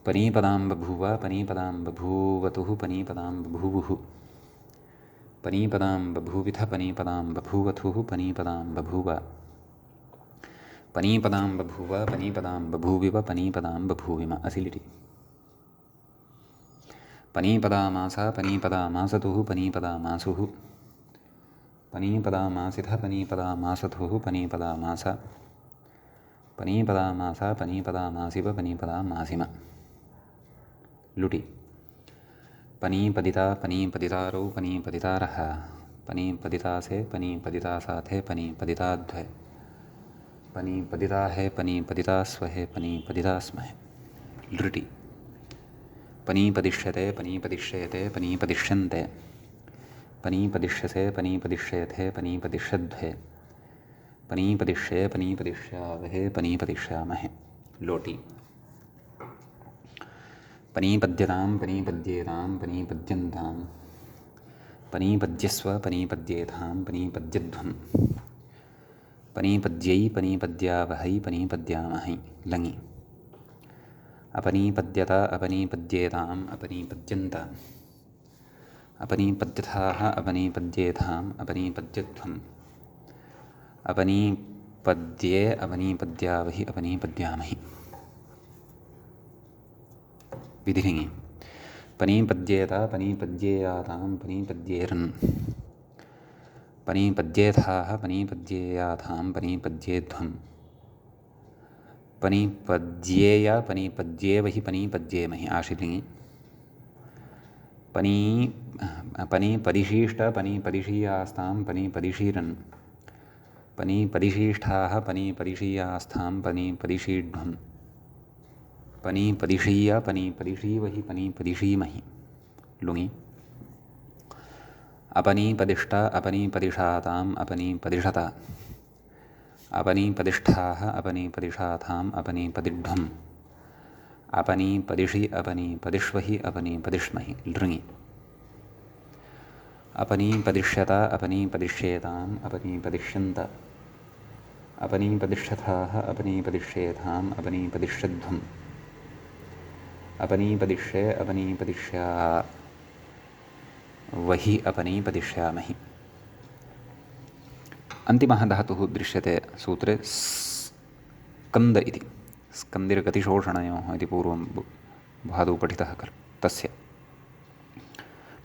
पनीपदां बभूव पनीपदां बभूवतुः पनीपदां बभूवुः पनीपदां बभूविथ पनीपदां बभूवथुः पनीपदां बभूव पनीपदां बभूव पनीपदां बभूविव पनीपदां बभूविम असिलिटि पनीपदामास पनीपदामासतुः पनीपदामासुः पनीपदामासिथ पनीपदामासथुः पनीपदामास पनीपदामास पनीपदामासिव पनीपदामासिम लुटि पनीपदिता पनीपदितारौ पनीपदितारः पनीपदितासे पनीपदितासाथे पनीपदिताध्वे पनीपदिताहे पनीपदितास्वहे पनीपदितास्महे लृटि पनीपदिष्यते पनीपदिष्येते पनीपदिष्यन्ते पनीपदिष्यसे पनीपदिष्येथे पनीपदिष्यध्वे पनीपदिष्ये पनीपदिष्यावहे पनीपदिष्यामहे लोटि पनीपद्यतां पनीपद्येतां पनीपद्यन्तां पनीपद्यस्व पनीपद्येथां पनीपद्यध्वम् पनीपद्यै पनीपद्यावहै पनीपद्यामहै लङि अपनीपद्यत अपनीपद्येताम् अपनीपद्यन्त अपनीपद्यथाः अपनीपद्येथाम् अपनीपद्यध्वम् अपनीपद्ये अपनीपद्यावहि अपनीपद्यामहि विधिलिङि पनीपद्येत पनीपद्येयातां पनीपद्येरन् पनीपद्येथाः पनीपद्येयाथां पनीपद्येध्वम् पनीपद्येय पनीपद्येवहि पनीपद्येमहि आशिलिङि पनीपदिशीष्ट पनीपदिशीयास्तां पनीपदिशीरन् पनीपदिशीष्ठाः पनीपदिशीयास्थां पनीपदिशीढ्वम् पनीपदिशीय पनीपदिशीवहि पनीपदिशीमहि लुङि अपनीपदिष्ट अपनीपदिषाताम् अपनीपदिषत अपनीपदिष्ठाः अपनीपदिषाथाम् अपनीपदिढ्वम् अपनीपदिषि अपनीपदिष्वहि अपनीपदिष्महि लृङि अपनीपदिष्यत अपनीपदिष्येताम् अपनीपदिष्यन्त अपनीपदिष्यथाः अपनीपदिष्येथाम् अपनीपदिष्यध्वम् अपनीपदिष्ये अपनीपदिष्यावहि अपनीपदिष्यामहि। अन्तिमः धातुः दृश्यते सूत्रे स्कन्द इति। स्कन्दिर्गतिशोषणयोः इति पूर्वं भादौ पठितः खलु तस्य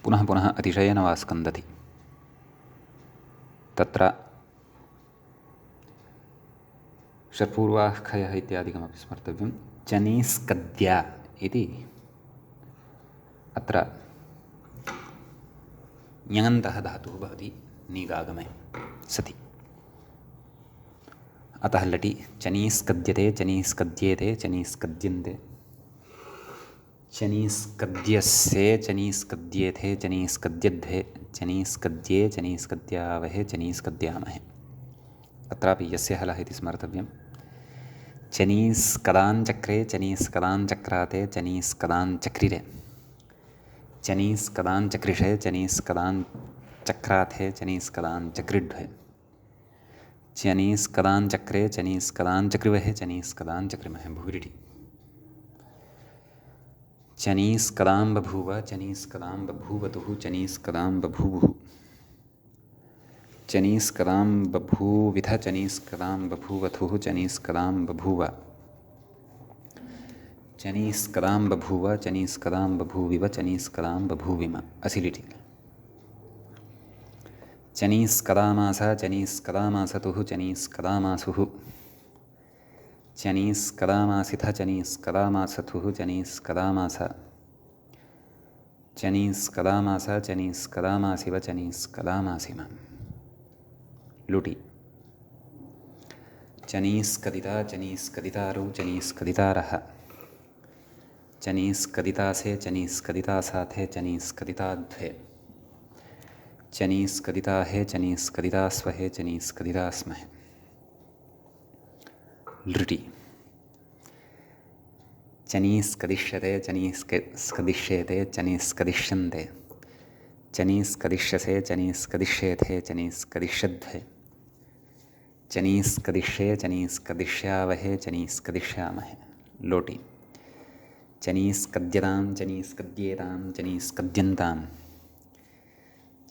पुनः पुनः अतिशयेन वा स्कन्दति। तत्र षट्पूर्वाः खयः इत्यादिकमपि स्मर्तव्यं। चनीस्कद्य इति अत्र ञङन्तः धातुः भवति नीगागमे सति। अतः लटि चनीस्कद्यते चनीस्कद्येते चनीस्कद्यन्ते चनीस्कद्यस्ये चनीस्कद्येथे चनीस्कद्यध्वे चनीस्कद्ये चनीस्कद्यावहे चनीस्कद्यामहे। अत्रापि यस्य हलः इति स्मर्तव्यं। चनीस्कदाञ्चक्रे चनीस्कदाञ्चक्राते चनीस्कदाञ्चक्रिरे चनीस्कदाञ्चक्रिषे चनीस्कदाञ्चक्राथे चनीस्कदाञ्चक्रिड्वे चनीस्कदाञ्चक्रे चनीस्कदाञ्चक्रिवहे चनीस्कदाञ्चक्रिमहे। भूरिटि। चनीस्कदां बभूव चनीस्कदां बभूवतुः चनीस्कदां बभूवुः चनीस्कदां बभूविथ चनीस्कदां बभूवथुः चनीस्कदां बभूव चनीस्कदां बभूव चनीस्कदां बभूविव चनीस्कदां बभूविम। असिलिटि। चनीस्कदामास चनीस्कदामासतुः चनीस्कदामासुः चनीस्कदामासिथ चनीस्कदामासथुः चनीस्कदामास चनीस्कदामास चनीस्कदामासिव चनीस्कदामासिम। लुटि। चनीस्कदिता चनीस्कदितारौ चनीस्कदितारः चनीस्कदितासे चनीस्कदितासाथे चनीस्कदिताध्वे चनीस्कदिताहे चनीस्कदितास्वहे चनीस्कदितास्महे। लृटि। चनीस्कदिश्यते चनीस्कदिश्येते चनीस्कदिश्यन्ते चनीस्कदिश्यसे चनीस्कदिश्येथे चनीस्कदिश्यध्वे चनीस्कदिश्ये चनीस्कदिश्यावहे चनीस्कदिश्यामहे। लोटि। चनीस्कद्यतां चनीस्कद्येतां चनीस्कद्यन्तां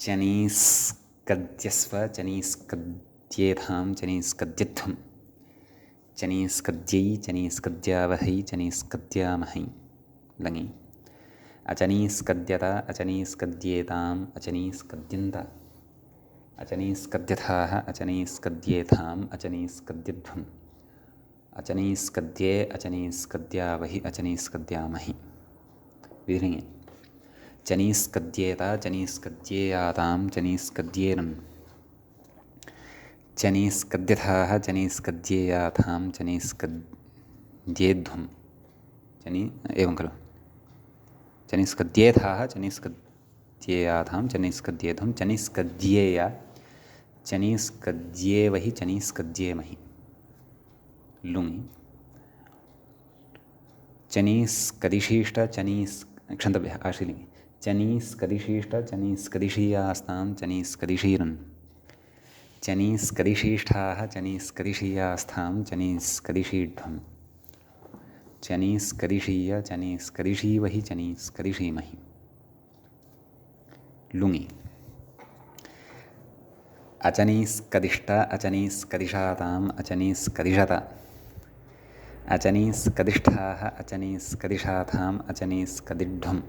चनीस्कद्यस्व चनीस्कद्येथां चनीस्कद्यध्वं चनीस्कद्यै चनीस्कद्यावहै चनीस्कद्यामहै। लङि। अचनीस्कद्यत अचनीस्कद्येताम् अचनीस्कद्यन्त अचनीस्कद्यथाः अचनीस्कद्येथाम् अचनीस्कद्यध्वम् अचनीस्कद्ये अचनीस्कद्यावहि अचनीस्कद्यामहि। विधिलिङि। चनीस्कद्येत चनीस्कद्येयातां चनीस्कद्येनम् चनीस्कद्यथाः चनीस्कद्येयाथां चनीस्कद्येध्वम् एवं खलु। चनीस्कद्येथाः चनीस्कद्येयाथां चनीस्कद्येध्वं चनीस्कद्येया चनीस्कद्येवहि चनीस्कद्येमहि। लुङि। चनीस्कदिशीष्ट क्षन्तव्यः आशीलिङि। चनीस्कदिशीष्ट चनीस्कदिशीयास्तां चनीस्कदिशीरन् चनीस्कदिशीष्ठाः चनीस्कदिशीयास्थां चनीस्कदिशीढ्वं चनीस्कदिशीय चनीस्कदिशीवहि चनीस्कदिशीमहि। लुङि। अचनीस्कदिष्ट अचनीस्कदिशाताम् अचनीस्कदिशत अचनीस्कदिष्ठाः अचनीस्कदिशाथाम् अचनीस्कदिढ्वम्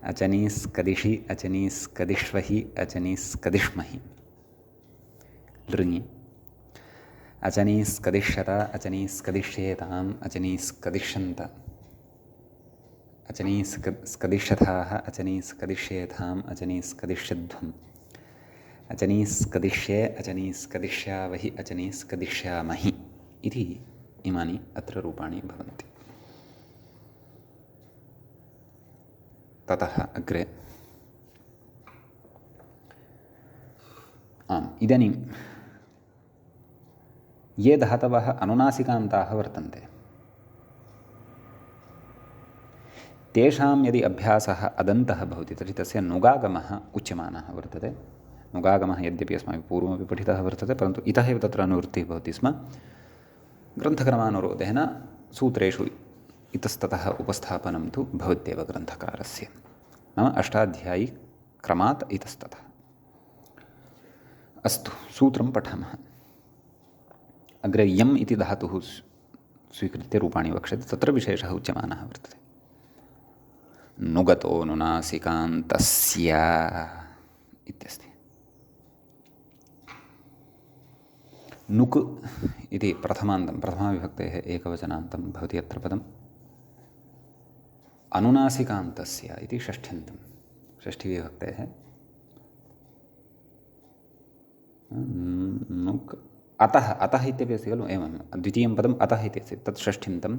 अचनीस्कदिशि अचनीस्कदिष्वहि अचनीस्कदिष्महि। लृङि। अचनीस्कदिष्यत अचनीस्कदिष्येताम् अचनीस्कदिष्यन्त अचनीस्कदिष्यथाः अचनीस्कदिष्येथाम् अचनीस्कदिष्यध्वम् अचनीस्कदिष्ये अचनीस्कदिष्यावहि अचनीस्कदिष्यामहि इति इमानि अत्र रूपाणि भवन्ति। ततः अग्रे इदानीं ये धातवः अनुनासिकान्ताः वर्तन्ते तेषां यदि अभ्यासः अदन्तः भवति तर्हि तस्य नुगागमः उच्यमानः वर्तते। नुगागमः यद्यपि अस्माभिः पूर्वमपि पठितः वर्तते परन्तु इतः एव तत्र अनुवृत्तिः भवति स्म। ग्रन्थक्रमानुरोधेन सूत्रेषु इतस्ततः उपस्थापनं तु भवत्येव ग्रन्थकारस्य, नाम अष्टाध्यायी क्रमात् इतस्ततः। अस्तु, सूत्रं पठामः। अग्रे यम् इति धातुः स्वीकृत्य रूपाणि वक्ष्यते, तत्र विशेषः उच्यमानः वर्तते। नुगतो नुनासिकान्तस्य इत्यस्ति। नुक् इति प्रथमान्तं प्रथमाविभक्तेः एकवचनान्तं भवति अत्र पदम्। अनुनासिकान्तस्य इति षष्ठ्यन्तं षष्ठीविभक्तेः नुक् अतः अतः इत्यपि अस्ति खलु एवं द्वितीयं पदम् अतः इति अस्ति तत् षष्ठ्यन्तम्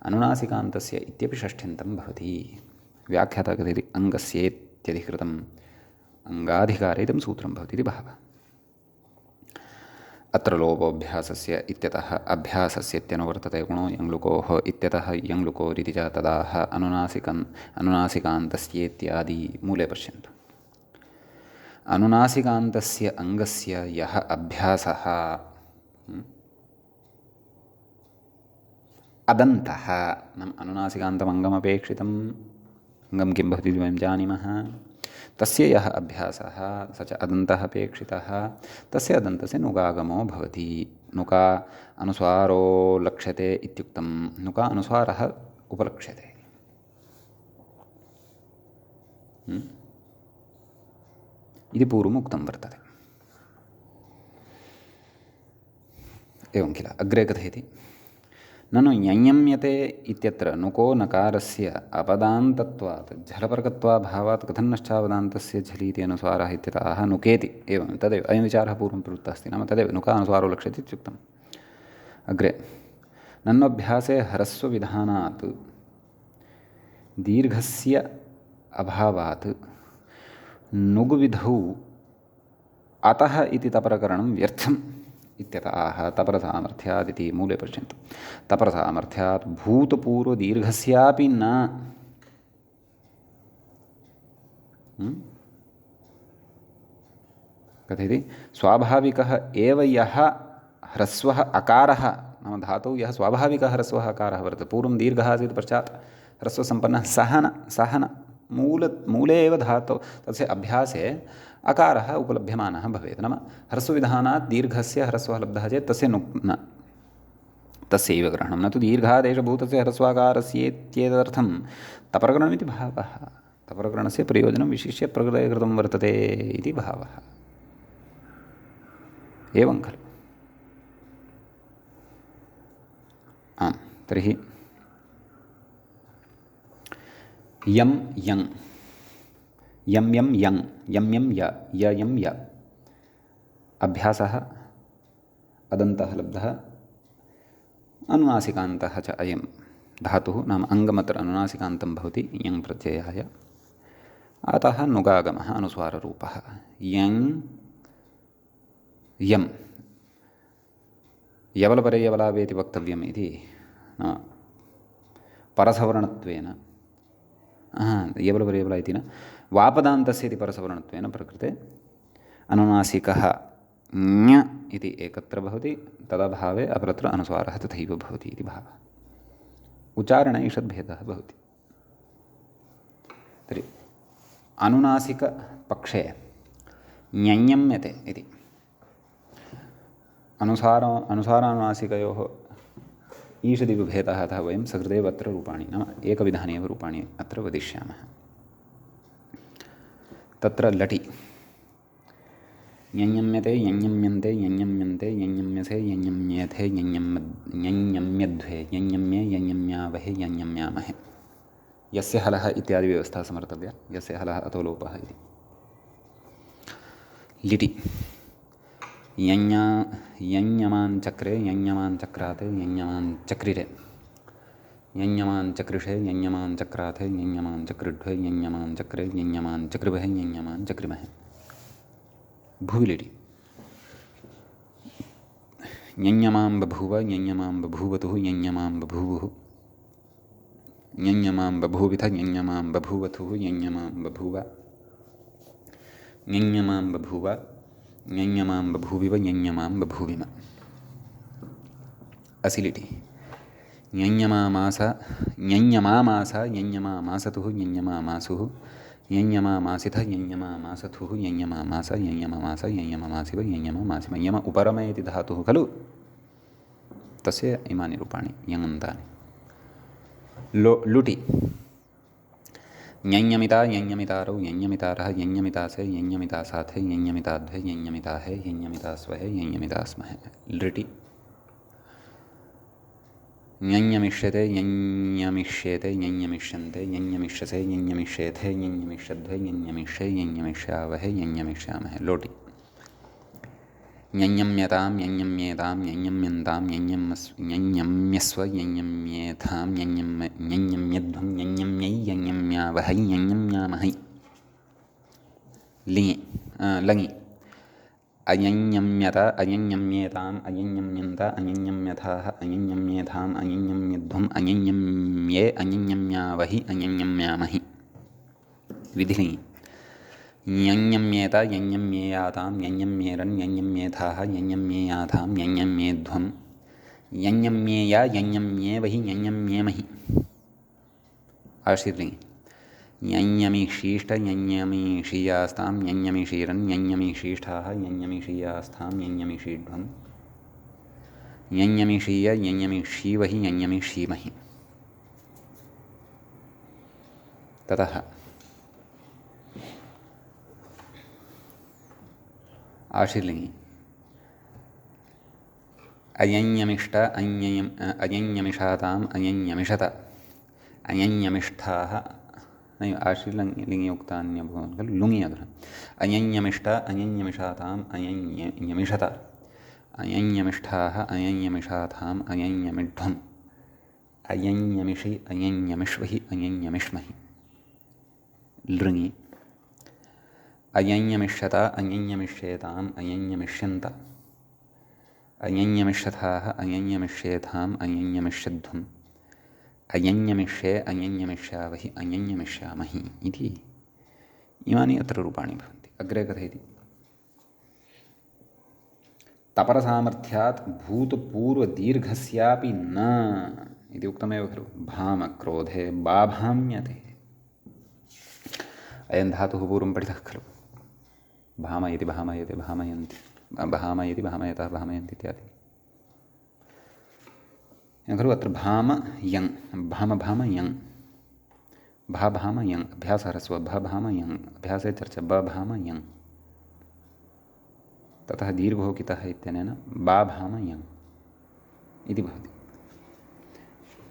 अनुनासिकान्तस्य इत्यपि षष्ठ्यन्तं भवति व्याख्याता कथयति अङ्गस्येत्यधिकृतम् अङ्गाधिकारे इदं सूत्रं भवति इति भावः अत्र लोपोऽभ्यासस्य इत्यतः अभ्यासस्य इत्यनुवर्तते गुणो यङ्लुकोः इत्यतः यङ्लुकोरिति च तदाह अनुनासिकान्तस्येत्यादि मूले पश्यन्तु अनुनासिकान्तस्य अङ्गस्य यः अभ्यासः अदन्तः नाम अनुनासिकान्तमङ्गमपेक्षितम् अङ्गं किं भवति इति वयं जानीमः तस्य यः अभ्यासः स च अदन्तः अपेक्षितः तस्य अदन्तस्य नुगागमो भवति नुका अनुस्वारो लक्ष्यते इत्युक्तं नुका अनुस्वारः उपलक्ष्यते इति पूर्वम् उक्तं वर्तते एवं किल अग्रे कथयति ननु यञ्यम्यते इत्यत्र नुको नकारस्य अपदान्तत्वात् झलपर्कत्वाभावात् कथन्नश्चावदान्तस्य झलीति अनुस्वारः इत्यतः नुकेति एवं तदेव अयं विचारः पूर्वं प्रवृत्तः अस्ति नाम तदेव नुका अनुस्वारो लक्ष्यते इत्युक्तम् अग्रे नन्वभ्यासे ह्रस्वविधानात् दीर्घस्य अभावात् नुग्विधौ अतः इति तपरकरणं व्यर्थम् इत्यतः तपरसामर्थ्यादिति मूले पश्यन्तु तपरसामर्थ्यात् भूतपूर्वदीर्घस्यापि न कथयति स्वाभाविकः एव यः ह्रस्वः अकारः नाम धातौ यः स्वाभाविकः ह्रस्वः अकारः वर्तते पूर्वं दीर्घः आसीत् पश्चात् ह्रस्वसम्पन्नः सः न मूले एव धातौ तस्य अभ्यासे अकारः उपलभ्यमानः भवेत् नाम ह्रस्वविधानात् दीर्घस्य ह्रस्वः लब्धः चेत् तस्य न तस्यैव ग्रहणं न तु दीर्घादेशभूतस्य ह्रस्वाकारस्येत्येतदर्थं तपरकरणमिति भावः तपरकरणस्य प्रयोजनं विशिष्य प्रकृते कृतं वर्तते इति भावः एवं खलु आम् तर्हि यं यं यं यं यं यं यं य य यं य अभ्यासः अदन्तः लब्धः अनुनासिकान्तः च अयं धातुः नाम अङ्गमत्र अनुनासिकान्तं भवति यं प्रत्ययाय अतः नुगागमः अनुस्वाररूपः यं यं यवलपरे यवलावेति वक्तव्यम् इति परसवर्णत्वेन यवलपरे यवला इति न वापदान्तस्य इति परसवर्णत्वेन प्रकृते अनुनासिकः ञ इति एकत्र भवति तदभावे अपरत्र अनुस्वारः तथैव भवति इति भावः उच्चारणे ईषद्भेदः भवति तर्हि अनुनासिकपक्षे ञञम्यते इति अनुसारानुनासिकयोः ईषदिव भेदः अतः वयं सकृदेव अत्र रूपाणि नाम एकविधानि एव रूपाणि अत्र वदिष्यामः तत्र लटि यञ्यम्यते यञ्यम्यन्ते यञ्यम्यन्ते यञ्यम्यसे यञ्यम्येथे यञ्यम्यध्वे यञ्यम्ये यञ्यम्यावहे यञ्यम्यामहे यस्य हलः इत्यादि व्यवस्था समर्थव्या यस्य हलः अतो लोपः इति लिटि यञ्यमान् चक्रे यञ्यमान् चक्राते यञ्यमान् चक्रिरे यञ्यमान् चक्रिषे यञ्यमान् चक्राथे यञ्यमान् चक्रिढ्वे यञ्यमान् चक्रे यञ्यमान् चक्रिभे यञ्यमान् चक्रिमहे भुविलिटि यञ्यमां बभूव यञ्यमां बभूवतुः यञ्यमां बभूवुः यञ्यमां बभूविथ यञ्यमां बभूवथुः यञ्यमां बभूव यञ्यमां बभूव यञ्यमां बभूविव यञ्यमां बभूविम असिलिटि यञ्यमामास यञ्यमामासतुः यञ्यमामासुः यञ्यमामासिथ यञ्यमामासथुः यञ्यमामास यञ्यमामास यञ्यमामासिव यञ्यमामासिम यम उपरमे इति धातुः खलु तस्य इमानि रूपाणि यङन्तानि लुटि यञ्यमिता यञ्यमितारौ यञ्यमितारः यञ्यमितासे यञ्यमितासाथे यञ्यमिताध्वे यञ्यमिताहे यञ्यमितास्वहे यञ्यमितास्महे लृटि यञ्यमिष्यते यञ्यमिष्येते यञ्यमिष्यन्ते यञ्यमिष्यसे यञ्यमिष्येथे यञ्यमिष्यध्वे यञ्यमिष्ये यञ्यमिष्यावहे यञ्यमिष्यामहे लोटि ञञम्यतां ञञम्येतां ञञम्यन्तां ञञम्यस्व ञञम्येथां ञञम्यध्वं ञञम्यै ञञम्यावहै ञञम्यामहै लिङि लङि अञञम्यत अञञम्येताम् अञञम्यन्त अञञम्यथाः अञञम्येथाम् अञञम्यध्वम् अञञम्ये अञञम्यावहि अञञम्यामहि विधिलिङि ञञम्येत ञञम्येयातां ञञम्येरन् ञञम्येथाः ञञम्येयाथां ञञम्येध्वम् ञञम्येय ञञम्येवहि ञञम्येमहि आशीर्लिङि ञञमिषीष्ट ञञमिषीयास्तां ञञमिषीरन् ञञमिषीष्ठाः ञञमिषीयास्थां ञञमिषीध्वम् ञञमिषीय ञञमिषीवहि ञञमिषीमहि ततः आशीर्लिङि अयञ्यमिष्ट अयञ्यमिषाताम् अयञ्यमिषत अयञ्यमिष्ठाः आशीर्लिङि उक्तान्यभूवन् खलु लुङि अधुना अयञ्यमिष्ट अयञ्यमिषाताम् अयञ्यमिषत अयञ्यमिष्ठाः अयञ्यमिषाथाम् अयञ्यमिध्वम् अयञ्यमिषि अयञ्यमिष्वहि अयञ्यमिष्महि लृङि अयञ्यमिष्यत अयञ्यमिष्येताम् अयञ्यमिष्यन्त अयञ्यमिष्यथाः अयञ्यमिष्येथाम् अयञ्यमिष्यध्वम् अयञ्यमिष्ये अयञ्यमिष्यावहि अयञ्यमिष्यामहि इति इमानि अत्र रूपाणि भवन्ति। अग्रे कथयति तपरसामर्थ्यात् भूतपूर्वदीर्घस्यापि न इति उक्तमेव खलु भामक्रोधे बाभाम्यते अयं धातुः पूर्वं पठितः खलु भामयति भामयते भामयन्ति भामयति भामयतः भामयन्ति इत्यादि खलु अत्र भाम यङ् भाम भाम यङ् भा भाम यङ् अभ्यासः ह्रस्वः भ भाम यङ् अभ्यासे चर्चा ब भाम यङ् ततः दीर्घोकितः इत्यनेन बा भाम यङ् इति भवति।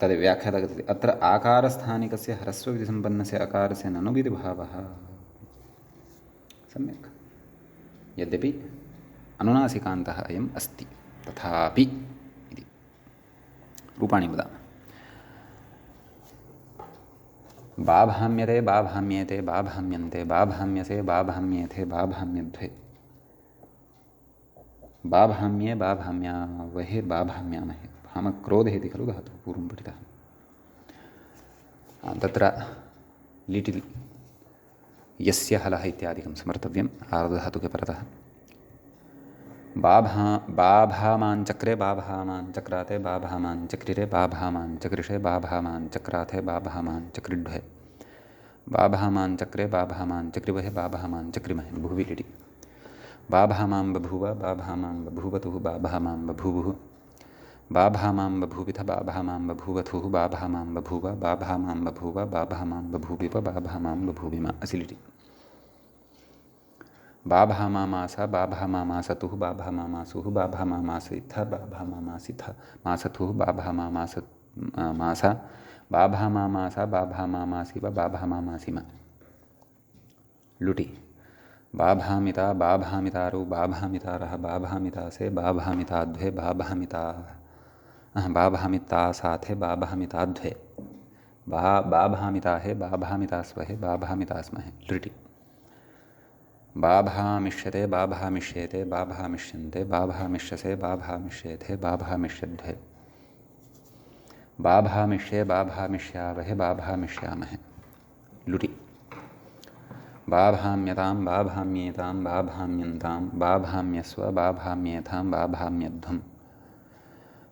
तद् व्याख्याता कथयति अत्र आकारस्थानिकस्य ह्रस्वविधिसम्पन्नस्य अकारस्य ननुविति भावः सम्यक् यद्यपि अनुनासिकान्तः अयम् अस्ति तथापि इति रूपाणि वदामः। बाभाम्यते बाभाम्येते बाभाम्यन्ते बाभाम्यसे बाभाम्येथे बाभाम्यध्वे बाभाम्ये बाभाम्यावहे बाभाम्यामहे भामक्रोधे इति खलु धातुः पूर्वं पठितः। तत्र लिटिलि यस्य हलः इत्यादिकं समर्थव्यम् आर्धधातुके परतः बाभामान् चक्रे बाभामान् चक्राते बाभामान् चक्रिरे बाभामान् चक्रिषे बाभामान् चक्राथे बाभामान् चक्रिढ्वे बाभामान् चक्रे बाभामान् चक्रिवहे बाभामान् चक्रिमहे बहुविलिटि बाभामां बभूव बाभामां बभूवतुः बाभामां बभूवुः बाभामां बभूविथ बाभामां बभूवथुः बाभामां बभूव बाभामां बभूव बाभामां बभूविव बाभामां बभूविम असिलिटि बाभामामास बाभामामासतुः बाभामामासुः बाभामामासिथ बाभामामासिथ मासथुः बाभामामास मास बाभामामास बाभामामासिव बाभामामासिम लुटि बाभामिता बाभामितारौ बाभामितारः बाभामितासे बाभामिताध्वे बाभामितासाथे बाभामिताध्वे बाभामिताहे बाभामितास्वहे बाभामितास्महे लृटि बाभामिष्यते बाभामिष्येते बाभामिष्यन्ते बाभामिष्यसे बाभामिष्येथे बाभामिष्यध्वे बाभामिष्ये बाभामिष्यावहे बाभामिष्यामहे लुटि बाभाम्यतां बाभाम्येतां बाभाम्यन्तां बाभाम्यस्व बाभाम्येथां बाभाम्यध्वम्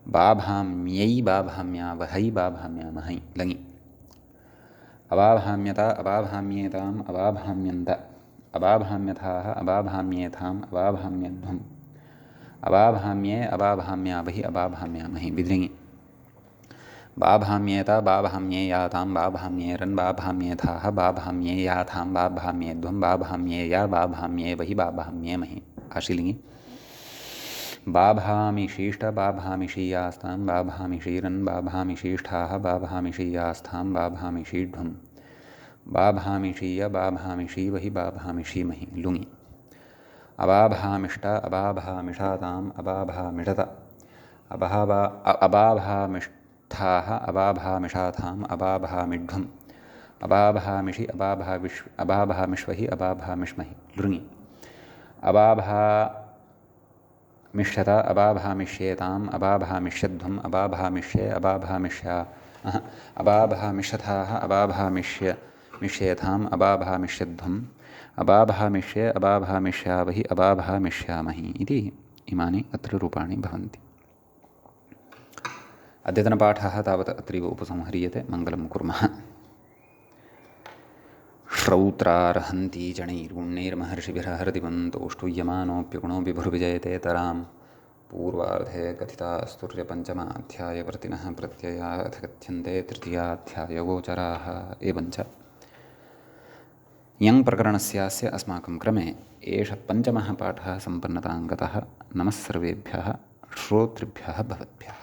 बाभाम्यै बाभाम्यावहै बाभाम्यामहै लङि अबाभाम्यत अबाभाम्येताम् अबाभाम्यन्त अबाभाम्यथाः अबाभाम्येथाम् अबाभाम्यध्वम् अबाभाम्ये अबाभाम्यावहि अबाभाम्यामहि विधिलिङि बाभाम्येत बाभाम्येयातां बाभाम्येरन् बाभाम्येथाः बाभाम्येयाथां बाभाम्येध्वं बाभाम्येया बाभाम्येवहि बाभाम्येमहि आशीर्लिङि बाभामिषीष्ट बाभामिषीयास्तां बाभामिषीरन् बाभामिषीष्ठाः बाभामिषीयास्थां बाभामिषीध्वम् बाभामिषीय बाभामिषीवहि बाभामिषीमहि लुङि अबाभामिष्ट अबाभामिषाताम् अबाभामिषत अबाभामिष्ठाः अबाभामिषाथाम् अबाभामिढ्वम् अबाभामिषि अबाभामिष्वहि अबाभामिष्महि लृङि अबाभामिष्यत अबाभामिष्येताम् अबाभामिष्यध्वम् अबाभामिष्ये अबाभामिष्यथाः अबाभामिष्येथाम् अबाभामिष्यध्वम् अबाभामिष्ये अबाभामिष्यावहि अबाभामिष्यामहि इति इमानि अत्र रूपाणि भवन्ति। अद्यतनपाठः तावत् अत्रैव उपसंह्रियते। मङ्गलं कुर्मः। श्रौत्रार्हन्ति जणैर्गुण्यैर्महर्षिभिरहरदिवन्तोष्टुयमानोऽप्यगुणो विभुर्विजयते तरां पूर्वार्धे कथितास्तुर्यपञ्चमाध्यायवर्तिनः प्रत्ययाः अथ कथ्यन्ते तृतीयाध्यायगोचराः एवञ्च यं प्रकरणस्यास्य अस्माकं क्रमे एष पञ्चमः पाठः सम्पन्नतां गतः। नमः सर्वेभ्यः श्रोतृभ्यः भवद्भ्यः।